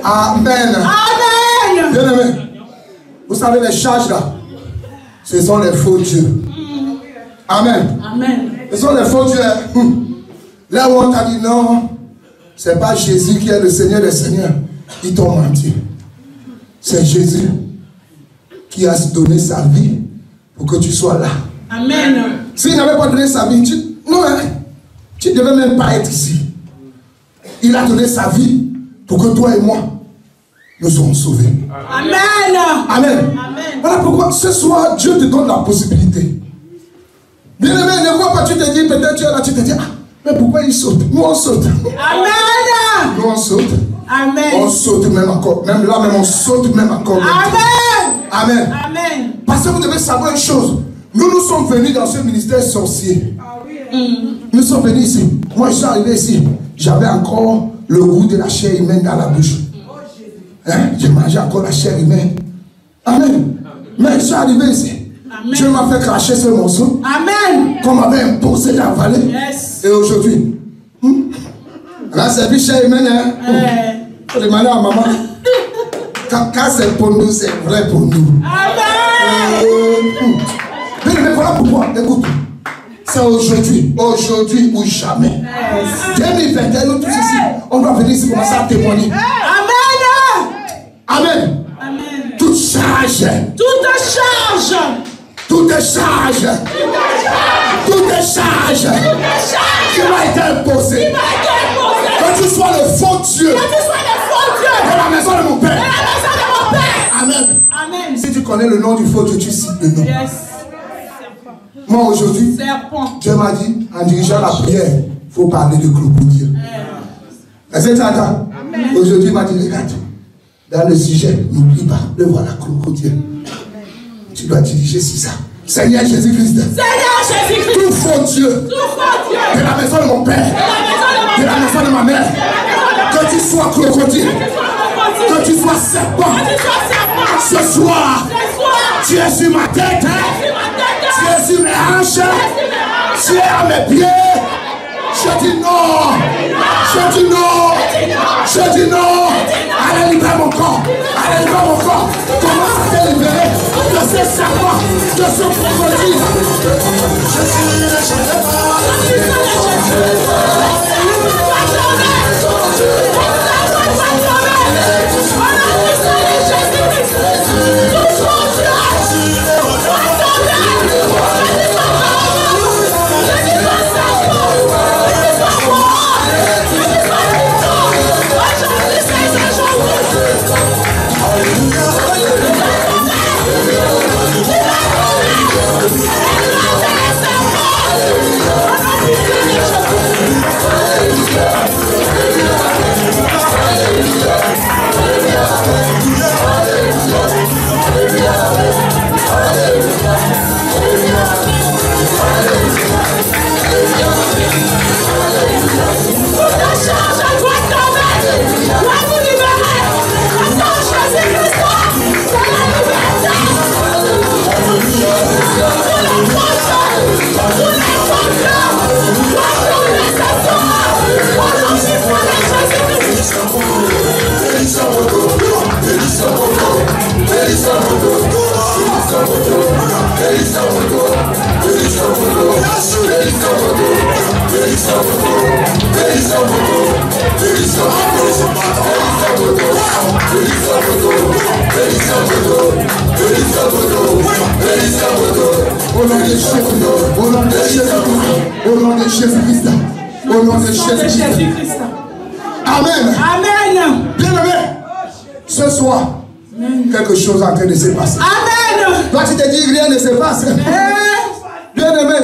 Amen. Bien-aimé, vous savez les charges là, ce sont les faux dieux. Amen. Ce sont les faux dieux. Là où on t'a dit non, c'est pas Jésus qui est le Seigneur des Seigneurs, ils t'ont menti. C'est Jésus qui a donné sa vie pour que tu sois là. Amen. S'il n'avait pas donné sa vie, tu ne devais même pas être ici. Il a donné sa vie pour que toi et moi, nous soyons sauvés. Amen. Voilà pourquoi ce soir, Dieu te donne la possibilité. Bien-aimé, ne vois pas, tu te dis, peut-être tu es là, tu te dis, mais pourquoi il saute? Nous on saute. Amen. Nous on saute. Amen. On saute même encore. Même là, même on saute même encore. Amen. Parce que vous devez savoir une chose. Nous sommes venus dans ce ministère sorcier. Nous sommes venus ici. Moi, je suis arrivé ici. J'avais encore le goût de la chair humaine dans la bouche. Je mangeais encore la chair humaine. Amen. Mais je suis arrivé ici. Dieu m'a fait cracher ce morceau. Qu'on m'avait imposé d'avaler. Et aujourd'hui, là c'est plus chair humaine. Il faut demander à maman. Quand c'est pour nous, c'est vrai pour nous. Mais voilà pourquoi. Écoute. C'est aujourd'hui ou jamais. 2021, nous tous ici, on doit venir ici commencer à témoigner. Amen. Tout change. Qui m'a été imposé. Que tu sois le faux Dieu. De la maison de mon Père. Amen. Si tu connais le nom du faux Dieu, tu cites le nom. Moi aujourd'hui, Dieu m'a dit, en dirigeant la prière, il faut parler de crocodile. Est-ce que tu entends? Aujourd'hui, il m'a dit, regarde, dans le sujet, n'oublie pas, le voilà, crocodile. Tu dois diriger sur ça. Seigneur Jésus-Christ. Tout faux Dieu. De la maison de mon père. De la maison de ma mère. Que tu sois crocodile. Que tu sois serpent. Ce soir, tu es sur ma tête. Tu es sur mes hanches. Tu es à mes pieds. Je dis non. Allez libérer mon corps. Commence à te libérer de ces serpents, de ce crocodile. Au nom de Jésus-Christ. Amen. Bien-aimé, ce soir, quelque chose est en train de se passer. Amen. Toi, tu te dis rien ne se passe. Bien aimé,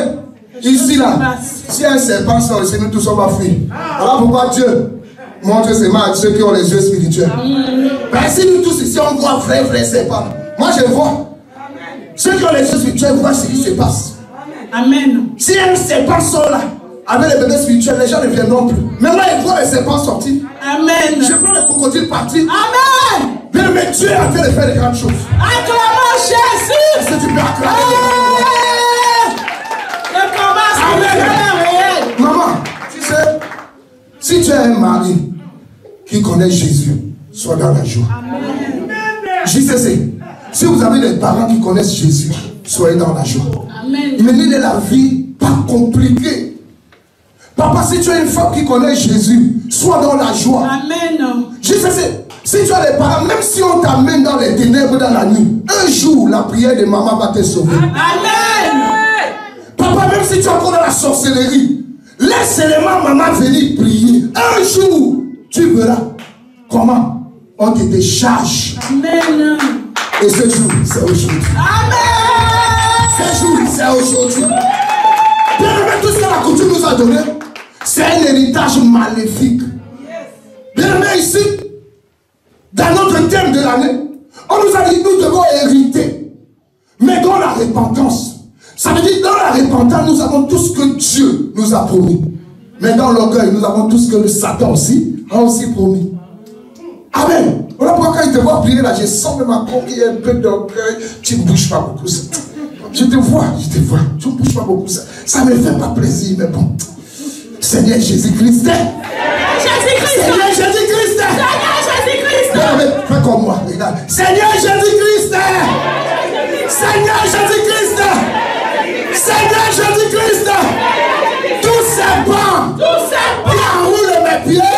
ici là, si un serpent sort ici, nous tous sommes fuir. Alors pourquoi Dieu montre seulement à ceux qui ont les yeux spirituels? Ben, si nous tous ici on voit vrai serpent, moi je vois. Ceux qui ont les yeux spirituels voient ce qui se passe. Amen. Si un serpent sort là, avec les bébés spirituels, les gens ne viendront plus. Maintenant, ils voient les serpents sortir. Amen. Je vois les crocodiles partir. Amen. Bien aimé, Dieu est en train de faire de grandes choses. Acclamons Jésus. Est-ce que tu peux acclamer? Amen. Maman, tu sais, si tu as un mari qui connaît Jésus, sois dans la joie. JCC, si vous avez des parents qui connaissent Jésus, soyez dans la joie. Menez la vie pas compliquée. Papa, si tu as une femme qui connaît Jésus, sois dans la joie. Amen. JCC, si tu as des parents, même si on t'amène dans les ténèbres dans la nuit, un jour, la prière de maman va te sauver. Amen. Papa, même si tu es encore dans la sorcellerie, laisse seulement maman venir prier. Un jour, tu verras comment on te décharge. Amen. Et ce jour, c'est aujourd'hui. Amen. Ce jour, c'est aujourd'hui. Bien aimé, tout ce que la coutume nous a donné, c'est un héritage maléfique. Bien aimé, ici, dans notre thème de l'année, on nous a dit que nous devons hériter, mais dans la repentance. Ça veut dire dans la repentance, nous avons tout ce que Dieu nous a promis. Mais dans l'orgueil, nous avons tout ce que le Satan aussi a aussi promis. Amen. Voilà pourquoi quand il te voit prier là, je sens même encore qu'il y a un peu d'orgueil. Tu ne bouges pas beaucoup. Je te vois. Tu ne bouges pas beaucoup. Ça ne me fait pas plaisir, mais bon. Seigneur Jésus-Christ. Seigneur Jésus-Christ. Fais comme moi, regarde. Seigneur Jésus-Christ. Seigneur Jésus-Christ. Seigneur Jésus-Christ. Tous ces bancs. Qui enroulent mes pieds.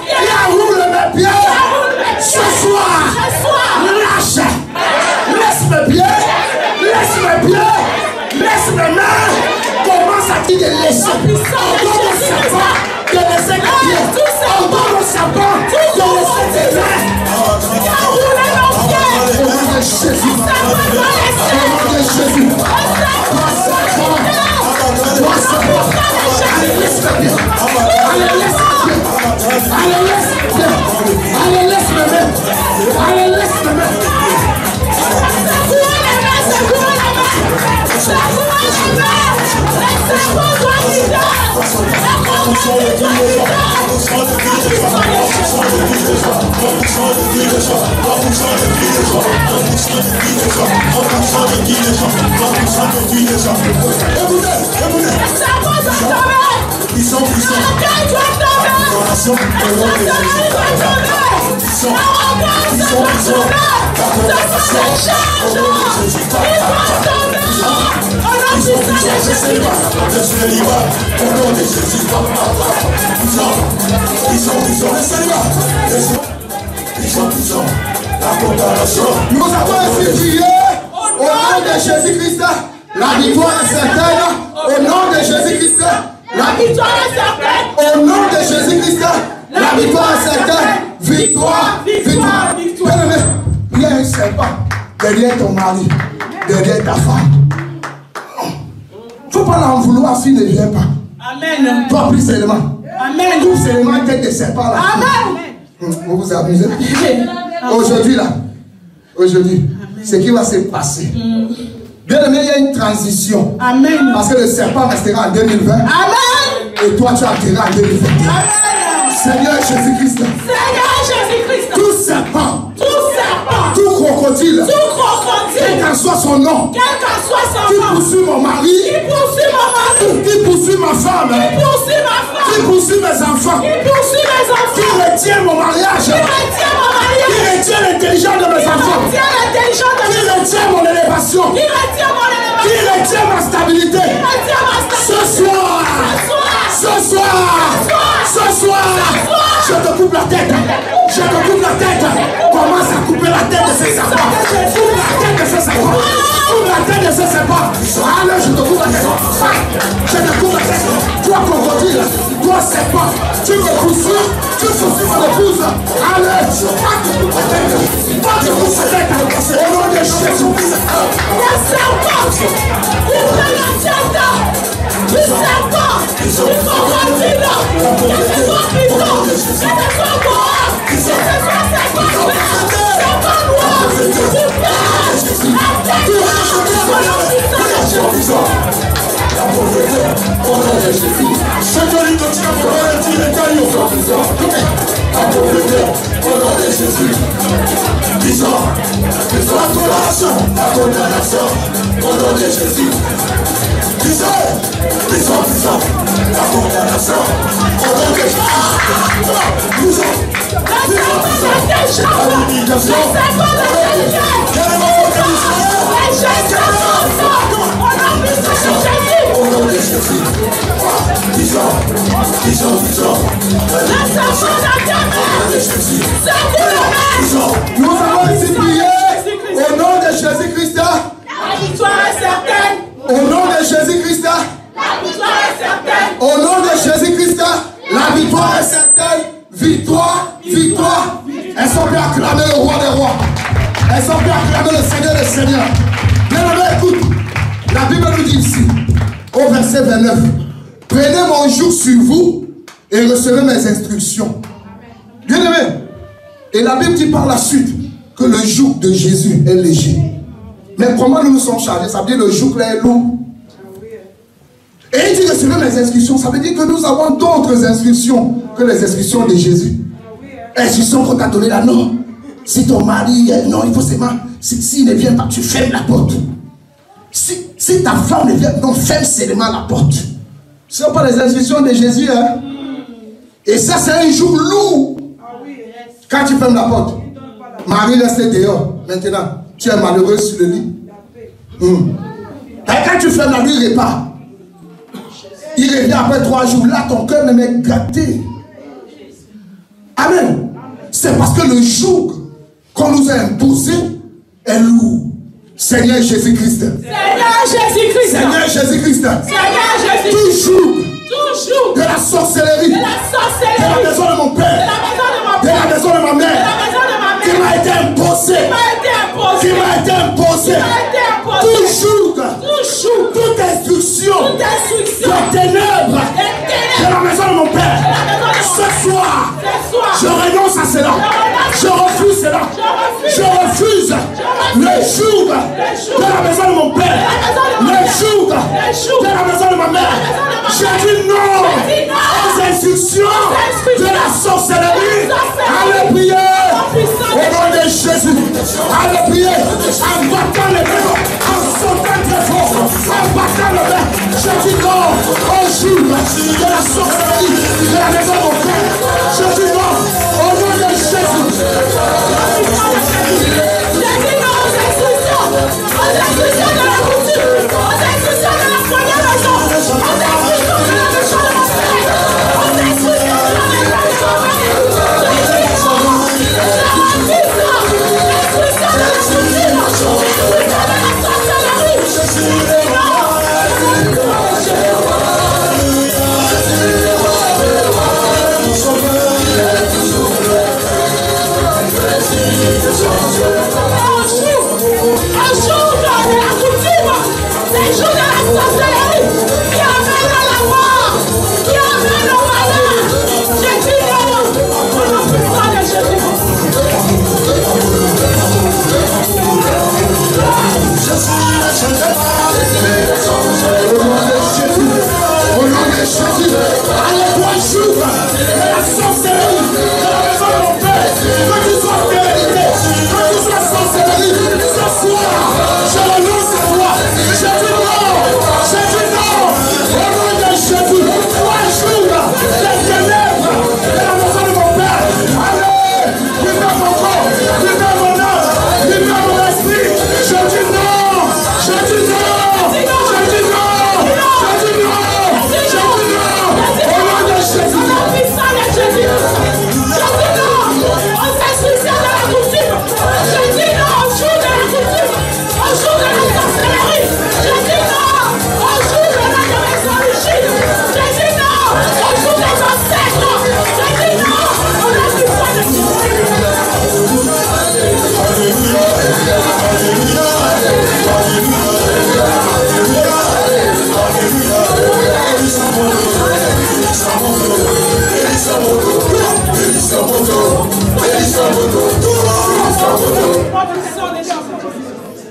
Qui enroulent mes pieds. Ce soir. Lâche. Laisse mes pieds. Laisse mes pieds. Laisse mes mains. Commence à te laisser. Encore mon serpent. De laisser mes pieds. Encore mon serpent. De laisser tes mains. Au nom de Jésus. Au nom de Jésus. Allez, laisse-le bien. Allez, laisse-le bien. Allez, laisse-le bien. Allez, laisse-le bien. Allez, laisse-le bien. Ils sont puissants. Nous avons ainsi prié au nom de Jésus-Christ. La victoire est certaine. Au nom de Jésus-Christ. La victoire est certaine. Au nom de Jésus-Christ. La victoire est certaine. Victoire, victoire, victoire. Bien-aimé, il y a un serpent derrière ton mari, derrière ta femme. Il ne faut pas l'en vouloir s'il ne vient pas. Amen. Toi, prie seulement. Amen. Tout seulement tête de serpent là. Amen. Vous vous amusez. Aujourd'hui là, aujourd'hui, ce qui va se passer. Bien aimé, il y a une transition. Amen. Parce que le serpent restera en 2020. Amen. Et toi, tu atterras en 2021. Amen. Seigneur Jésus-Christ. Seigneur Jésus-Christ. Tout serpent. Tout serpent. Tout crocodile. Tout crocodile. Quel qu'en soit son nom. Quel qu'en soit son Qui nom. poursuit mon mari. Qui poursuit mon mari. Qui poursuit ma femme. Qui poursuit ma femme. Qui poursuit mes enfants. Qui poursuit mes enfants. Qui retient mon mariage. Qui retient mon mariage. Qui retient l'intelligence de mes enfants. Qui retient l'intelligence de Qui mes enfants. retient mon élévation. Qui retient mon élévation. Qui retient ma stabilité. Qui retient ma stabilité. Ce soir. Ce soir. Je te coupe la tête. Je te coupe la tête. Commence à couper la tête de ces serpents. Coupe la tête de ces serpents. Coupe la tête de ces serpents. Allez, je te coupe la tête. Je te coupe la tête. Toi, crocodile, toi serpent, tu me poursuis, tu poursuis mon épouse. Allez, pas de coup sa tête, au nom de Jésus. Le serpent, il fait la tête. Le serpent, il faut continuer. Que ce soit puissant, que ce soit mort, que ce soit La pauvreté, au nom de Jésus. La pauvreté, au nom de Jésus. Disons, la condamnation, au nom de Jésus. Disons, la condamnation, au nom de Jésus. Au nom de Jésus. Disons. Nous allons ici prier au nom de Jésus-Christ. La victoire est certaine. Au nom de Jésus-Christ. La victoire est certaine. Au nom de Jésus-Christ. La victoire est certaine. Victoire. Elles sont bien acclamées le roi des rois. Elles sont bien acclamées le Seigneur des seigneurs. Bien-aimé, écoute. La Bible nous dit ici, au verset 29, prenez mon joug sur vous et recevez mes instructions. Bien-aimé. Et la Bible dit par la suite que le joug de Jésus est léger. Mais comment nous nous sommes chargés? Ça veut dire que le joug là est lourd. Et il dit recevez mes instructions. Ça veut dire que nous avons d'autres instructions que les instructions de Jésus. Instructions qu'on t'a donné là, non. Si ton mari, non, il faut seulement, s'il ne vient pas, tu fermes la porte. Si ta femme ne vient pas, non, ferme seulement la porte. Ce ne sont pas les instructions de Jésus, hein. Et ça, c'est un jour lourd. Quand tu fermes la porte, Marie reste dehors. Maintenant, tu es malheureux sur le lit. Et quand tu fermes la nuit, il repart. Il revient après 3 jours. Là, ton cœur même est gâté. Amen. C'est parce que le joug qu'on nous a imposé est lourd. Seigneur Jésus-Christ. Seigneur Jésus-Christ. Seigneur Jésus-Christ. Seigneur Jésus-Christ. Toujours. De la sorcellerie. De la sorcellerie. De la maison de mon père. De la maison de mon père. De la maison de ma mère. De la maison de ma mère. Qui m'a été imposé. Qui m'a été imposé. Toujours. Toute instruction. De ténèbres. De la maison de mon père. Ce soir. Je renonce à cela. Je refuse cela. Je refuse le joug de la maison de mon père. Le joug de la maison de ma mère. Je dis non aux instructions de la sorcellerie. Allez prier au nom de Jésus. Allez prier en battant les mains, en sautant très fort, en battant les mains. Je dis non au joug de la sorcellerie de la maison de mon père. Je dis non au nom de Jésus.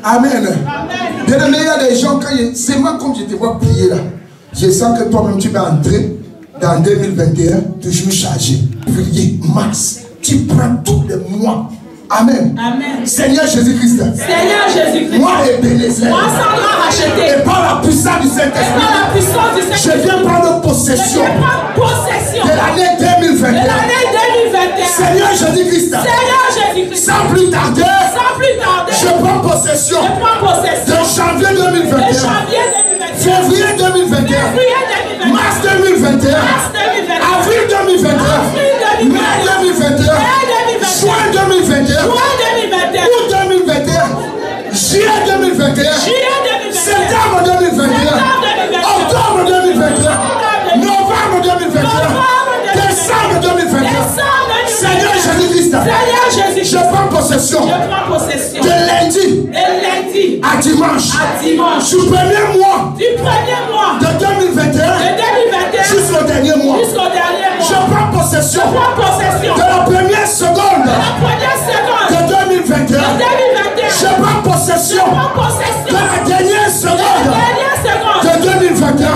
Amen. Bien aimé, il y a des gens, c'est moi comme je te vois prier là, je sens que toi-même tu vas entrer dans 2021, toujours chargé. Février, mars, tu prends tous les mois. Amen. Amen. Seigneur Jésus-Christ. Seigneur Jésus-Christ. Moi et Bénézère. Moi Sandra racheté. Et par la puissance du Saint-Esprit. Je viens prendre possession. De l'année 2021. Seigneur Jésus-Christ. Seigneur Jésus-Christ. Sans plus tarder. Je prends possession. De janvier 2021. Février 2021. Mars 2021. Avril 2021. Mai 2021. Juin 2021. Août 2021. Juillet 2021. Septembre 2021. Octobre 2021. Novembre 2021. Décembre 2021. Seigneur Jésus-Christ. Je prends possession. De lundi à dimanche. Du premier mois de 2021 jusqu'au dernier mois. Je prends possession de la première seconde de 2021. Je prends possession de la dernière seconde de 2021.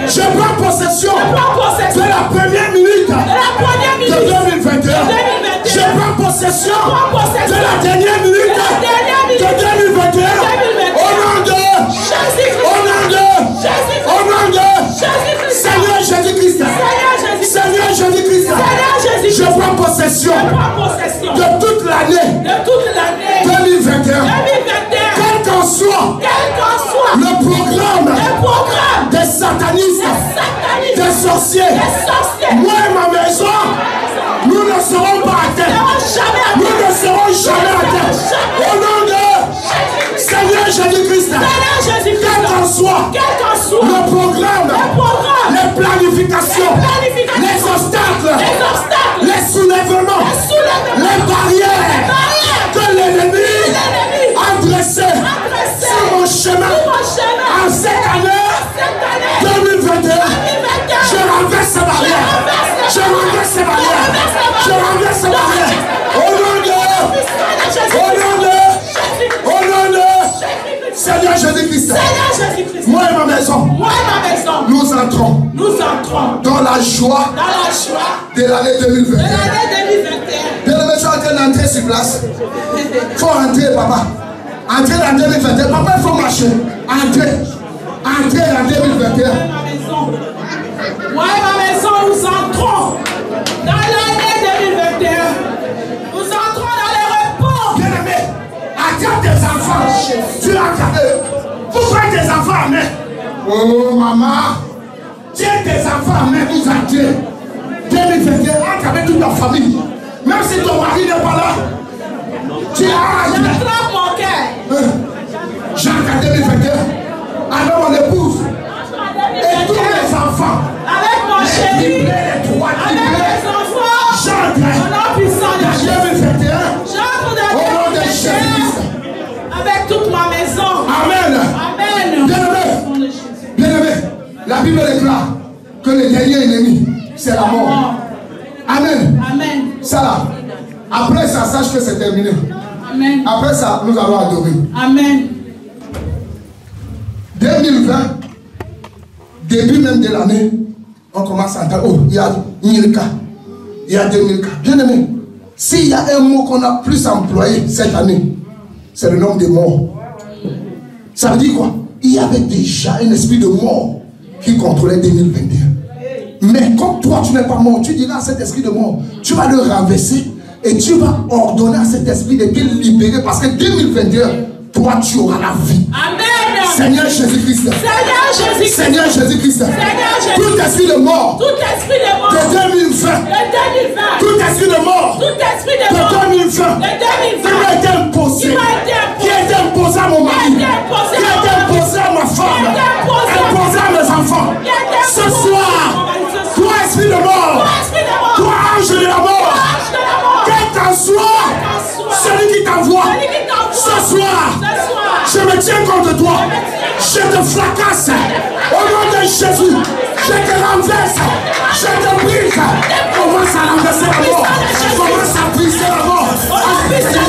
Je prends possession de la première minute de 2021. Je prends possession de la dernière minute de 2021. Au nom de Seigneur Jésus-Christ. Seigneur Jésus-Christ. Je prends possession de toute l'année 2021. Quel qu'en soit le programme des satanistes, des sorciers, moi et ma maison, nous ne serons pas à terre. Nous ne serons jamais à terre. Au nom de Seigneur Jésus-Christ. Quel qu'en soit le programme, les planifications, les obstacles, les soulèvements, les barrières que l'ennemi a dressées sur mon chemin en cette année 2021. Je renverse ces barrières. Je renverse ces barrières. Je renverse ces barrières. Au nom de Seigneur Jésus-Christ. Moi et ma maison. Nous entrons dans la joie de l'année 2021. Bien aimé, je suis en train d'entrer sur place. Il faut entrer, papa. Entrer dans 2021. Papa, il faut marcher. Entrer dans 2021. Moi et ma maison, nous entrons dans l'année 2021. Nous entrons dans les repos. Bien aimé, attends tes enfants. Tu as regardé. Pourquoi tes enfants en main? Oh maman, tiens tes enfants en main, vous entrez. 2021, entre avec toute la famille. Même si ton mari n'est pas là, tu as J'attrape mon cœur. J'entre en 2021 avec mon épouse et tous les enfants. Avec mon chéri. Avec mes enfants. J'entre Au nom puissant de Jésus. 2021 J'entre dans au nom de Jésus-Christ. avec toute ma maison. Amen. Amen. Bien aimé, la Bible déclare que le dernier ennemi, c'est la mort. Amen. Amen. Ça là, après ça, sache que c'est terminé. Amen. Après ça, nous allons adorer. Amen. 2020, début même de l'année, on commence à entendre, oh, il y a 1000 cas, il y a 2000 cas. Bien aimé, s'il y a un mot qu'on a plus employé cette année, c'est le nombre de morts. Ça veut dire quoi? Il y avait déjà un esprit de mort qui contrôlait 2021. Mais comme toi, tu n'es pas mort, tu diras à cet esprit de mort, tu vas le renverser et tu vas ordonner à cet esprit de te libérer parce que 2021, toi, tu auras la vie. Amen. Seigneur Jésus-Christ. Seigneur Jésus-Christ. Tout esprit de mort. Tout esprit de mort. De 2020. Tout esprit de mort. De 2020. Qui m'a été imposé. Qui a été imposé à mon mari. Qui a été imposé à ma femme. Imposé à mes enfants. Ce soir, toi esprit de mort. Toi ange de la mort. Quel qu'en soit celui qui t'envoie. Ce soir, je me tiens contre toi. Je te fracasse. Au nom de Jésus, je te renverse. Je te brise. Commence à renverser la mort. Commence à briser la mort. Alléluia.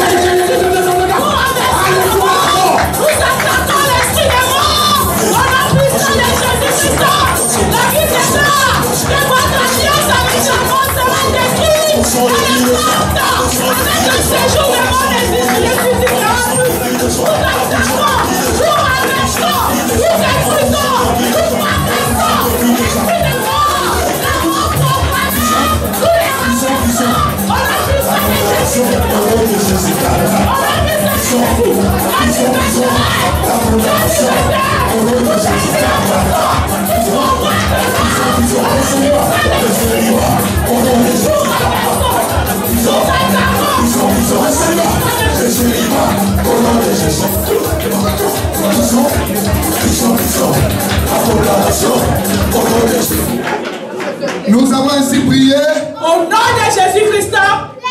Nous avons ainsi prié. Au nom de Jésus-Christ,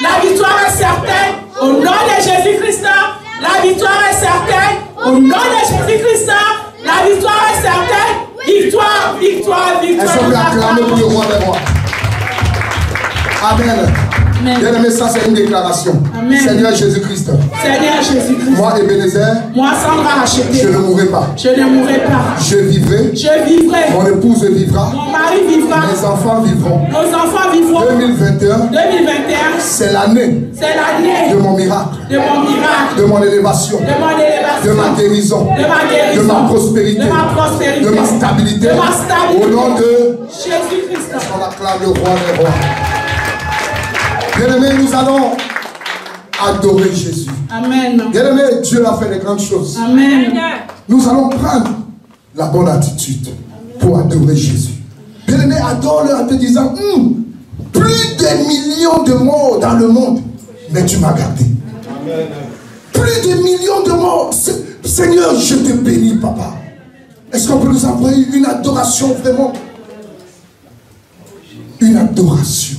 la victoire est certaine. Au nom de Jésus-Christ, la victoire est certaine. Au nom de Jésus-Christ, la victoire est certaine. Victoire, victoire, victoire. Est-ce qu'on peut acclamer pour le roi des rois? Amen. Bien-aimé, ça c'est une déclaration. Amen. Seigneur Jésus-Christ. Seigneur Jésus-Christ. Moi, Ebenezer. Moi, Sandra Racheté. Je ne mourrai pas. Je ne mourrai pas. Je vivrai. Je vivrai. Mon épouse vivra. Mon mari vivra. Mes enfants vivront. Nos enfants vivront. 2021. 2021. C'est l'année. C'est l'année. De mon miracle. De mon miracle. De mon élévation. De mon élévation. De ma guérison. De ma guérison. De ma prospérité. De ma prospérité. De ma stabilité. De ma stabilité. Au nom de Jésus-Christ. On acclame le roi des rois. Bien-aimés, nous allons adorer Jésus. Amen. Bien-aimés, Dieu a fait de grandes choses. Amen. Nous allons prendre la bonne attitude pour adorer Jésus. Bien-aimés, adore-le en te disant, plus de millions de morts dans le monde, mais tu m'as gardé. Plus de millions de morts. Seigneur, je te bénis, papa. Est-ce qu'on peut nous envoyer une adoration vraiment? Une adoration.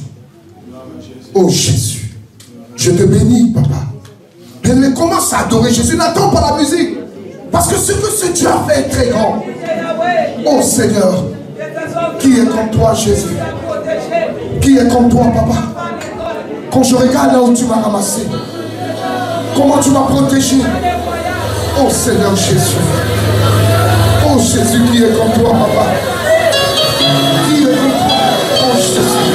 Oh Jésus, je te bénis, papa. Mais commence à adorer Jésus. N'attends pas la musique. Parce que ce que ce Dieu a fait est très grand. Oh Seigneur, qui est comme toi, Jésus? Qui est comme toi, papa? Quand je regarde là où tu m'as ramassé, comment tu m'as protégé. Oh Seigneur Jésus. Oh Jésus, qui est comme toi, papa? Qui est comme toi? Oh Jésus.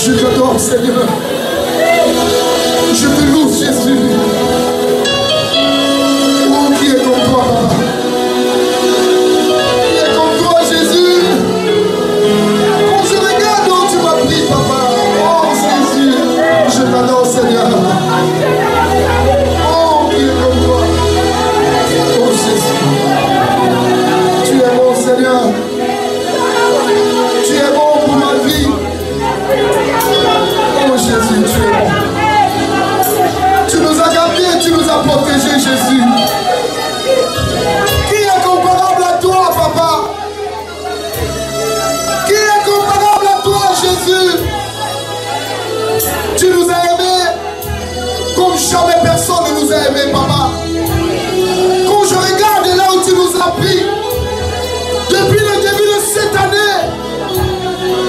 Je t'adore, Seigneur. Je te loue, Jésus. Oh, qui est comme toi, papa? Qui est comme toi, Jésus? Quand je regarde où tu m'as pris, papa. Oh, Jésus. Je t'adore, Seigneur. Oh, qui est comme toi? Oh, Jésus. Tu es bon, Seigneur. Tu es bon pour ma vie. Oh Jésus, tu es bon. Tu nous as gardés, tu nous as protégés, Jésus. Qui est comparable à toi, papa? Qui est comparable à toi, Jésus? Tu nous as aimés comme jamais personne ne nous a aimés, papa. Quand je regarde là où tu nous as pris, depuis le début de cette année,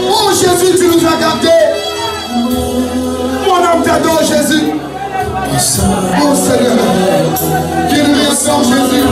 oh Jésus, tu nous as gardés. Mon âme t'adore, Jésus. Oh Seigneur, bien-aimé ensemble, Jésus.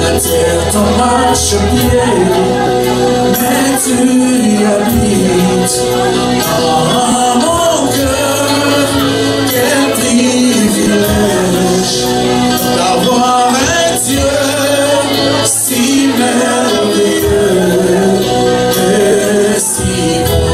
La terre t'en marche-pied, mais tu y habites dans mon cœur. Quel privilège d'avoir un Dieu si merveilleux et si bon.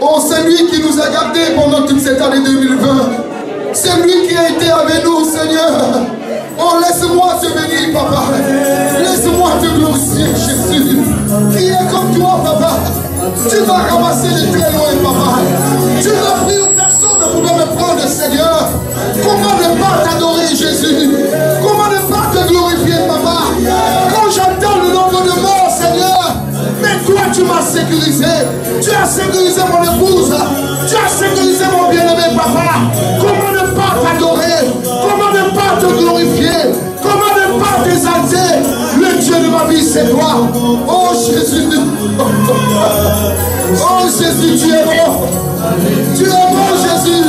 Oh, c'est lui qui nous a gardés pendant toute cette année 2020. C'est lui qui a été avec nous, Seigneur. Oh, laisse-moi te bénir, papa. Laisse-moi te glorifier, Jésus. Qui est comme toi, papa? Tu vas ramasser de très loin, papa. Tu n'as pris où personne ne pouvait me prendre, Seigneur. Comment ne pas t'adorer, Jésus? Comment ne pas te glorifier, papa? Quand j'entends le nombre de morts, Seigneur, mais toi, tu m'as sécurisé. Tu as sécurisé mon épouse. Tu as sécurisé mon bien-aimé, papa. Comment ne pas t'adorer? Comment ne pas te glorifier? Comment ne pas t'exalter? Le Dieu de ma vie, c'est toi. Oh Jésus. Oh Jésus, tu es bon. Tu es bon, Jésus.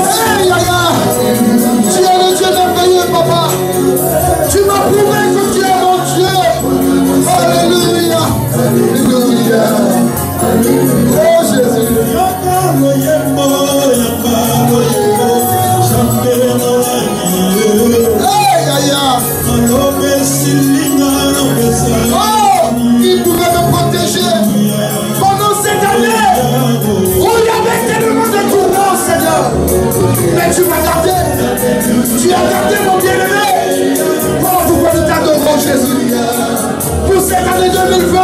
Hey, Yaya. Tu es le Dieu merveilleux, papa. Tu m'as prouvé que tu es mon Dieu. Alléluia. Alléluia. Oh Jésus. Hey, Yaya. Oh, il pouvait me protéger pendant cette année où il y avait tellement de tourments, Seigneur. Mais tu m'as gardé. Tu as gardé mon bien-aimé. Oh, pourquoi nous t'adorons, Jésus? Pour cette année 2020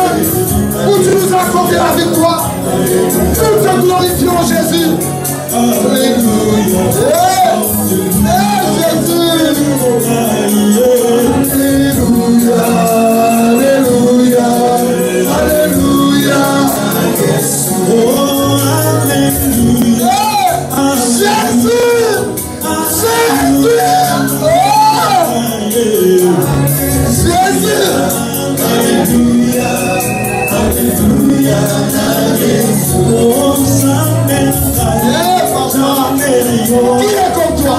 où tu nous as accordé la victoire, nous te glorifions, Jésus. Alléluia. Hey, Jésus. Alléluia. Alléluia. Alléluia. Jésus. Jésus. Oh. Jésus. Alléluia. Alléluia. Qui est comme toi?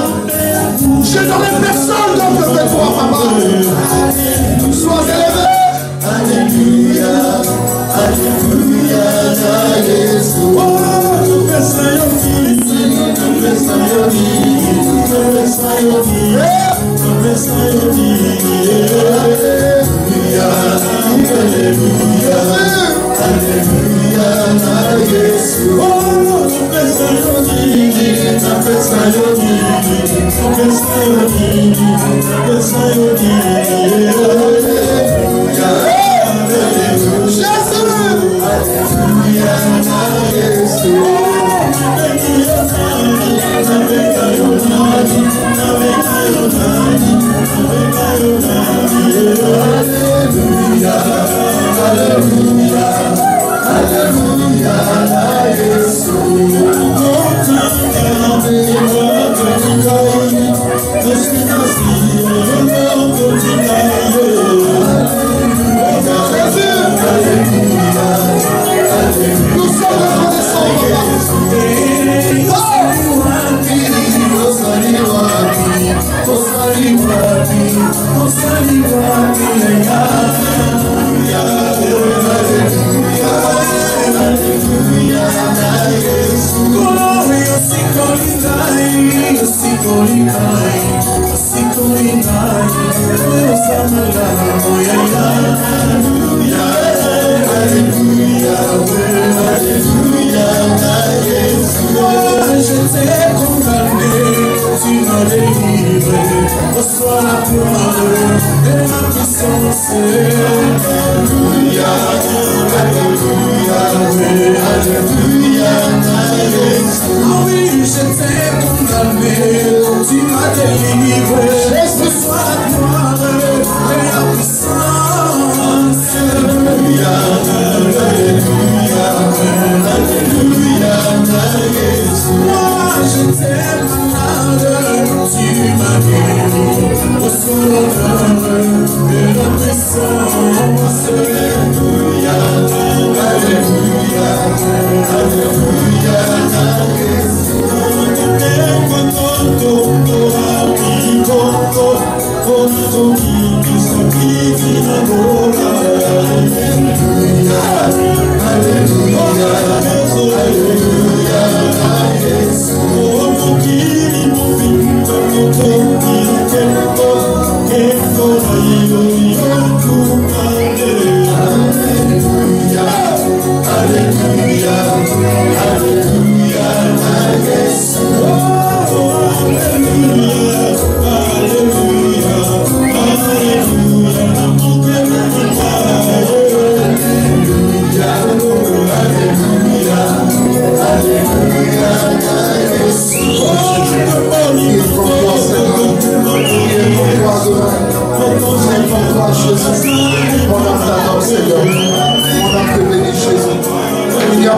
Je n'aurai personne d'autre que toi, papa. Sois élevé. Alléluia. Alléluia. Alléluia.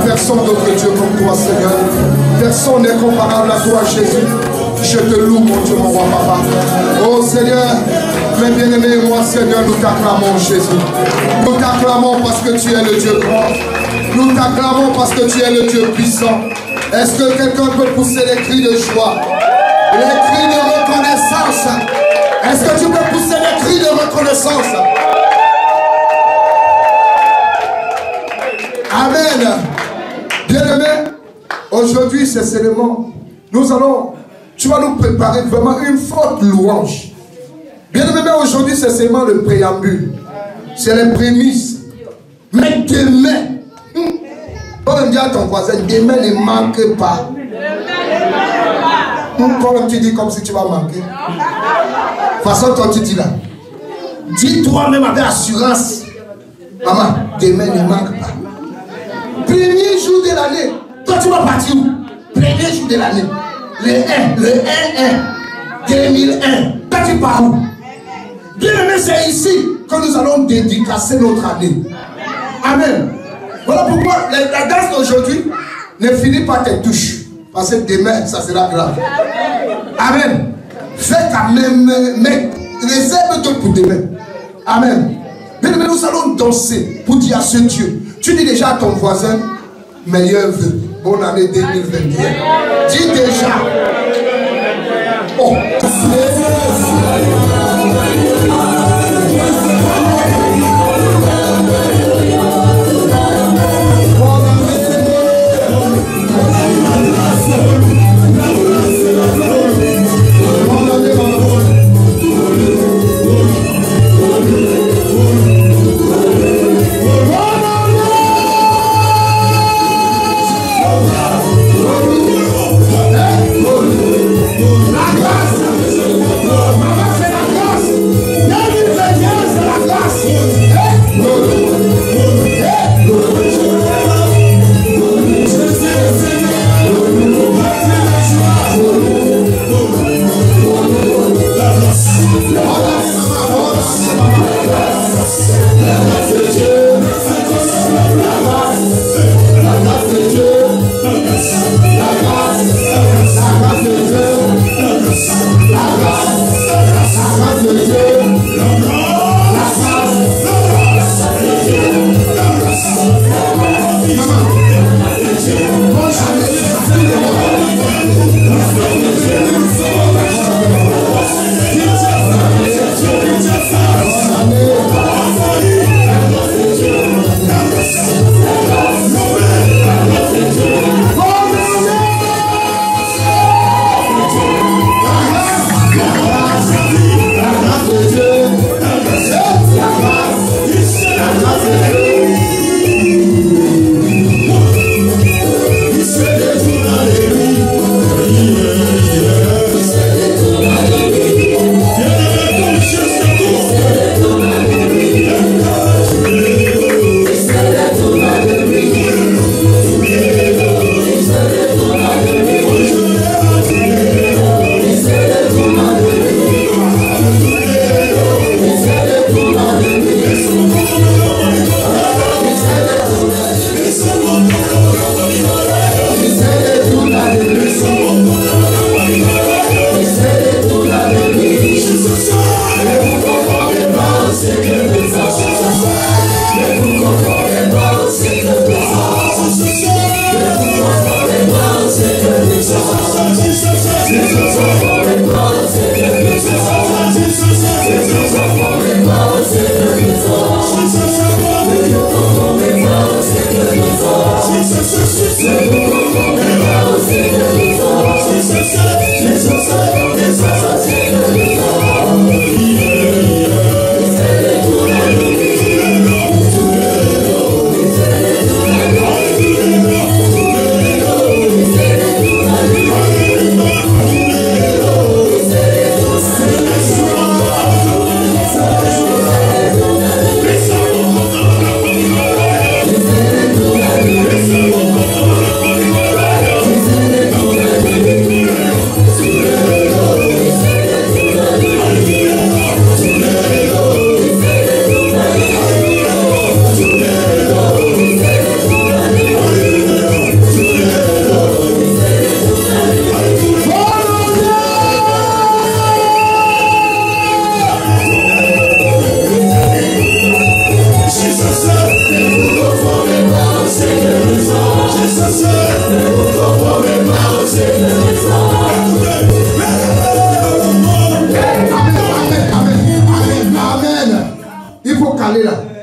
Personne d'autre que Dieu comme toi, Seigneur. Personne n'est comparable à toi, Jésus. Je te loue, mon Dieu, mon roi, papa. Oh Seigneur, mes bien-aimés, moi, Seigneur, nous t'acclamons, Jésus. Nous t'acclamons parce que tu es le Dieu grand. Nous t'acclamons parce que tu es le Dieu puissant. Est-ce que quelqu'un peut pousser les cris de joie, les cris de reconnaissance? Est-ce que tu peux pousser les cris de reconnaissance? Amen. Bien-aimé, aujourd'hui c'est seulement, tu vas nous préparer vraiment une forte louange. Bien-aimé, aujourd'hui c'est seulement le préambule, c'est les prémices. Mais demain, on dit à ton voisin, demain ne manque pas. Comme tu dis comme si tu vas manquer. De toute façon, toi tu dis là. Dis toi-même avec assurance, maman, demain ne manque pas. Premier jour de l'année, toi tu vas partir où? Premier jour de l'année, le 1 2001, toi tu pars où? Bien aimé, c'est ici que nous allons dédicacer notre année. Amen. Voilà pourquoi la danse d'aujourd'hui ne finit pas tes touches, parce que demain ça sera grave. Amen. Fais quand même, mais réserve-toi pour demain. Amen. Bien aimé, nous allons danser pour dire à ce Dieu. Tu dis déjà à ton voisin, meilleur vœu, bonne année 2021. Dis déjà. Oh. La grâce Amen. Il faut caler là.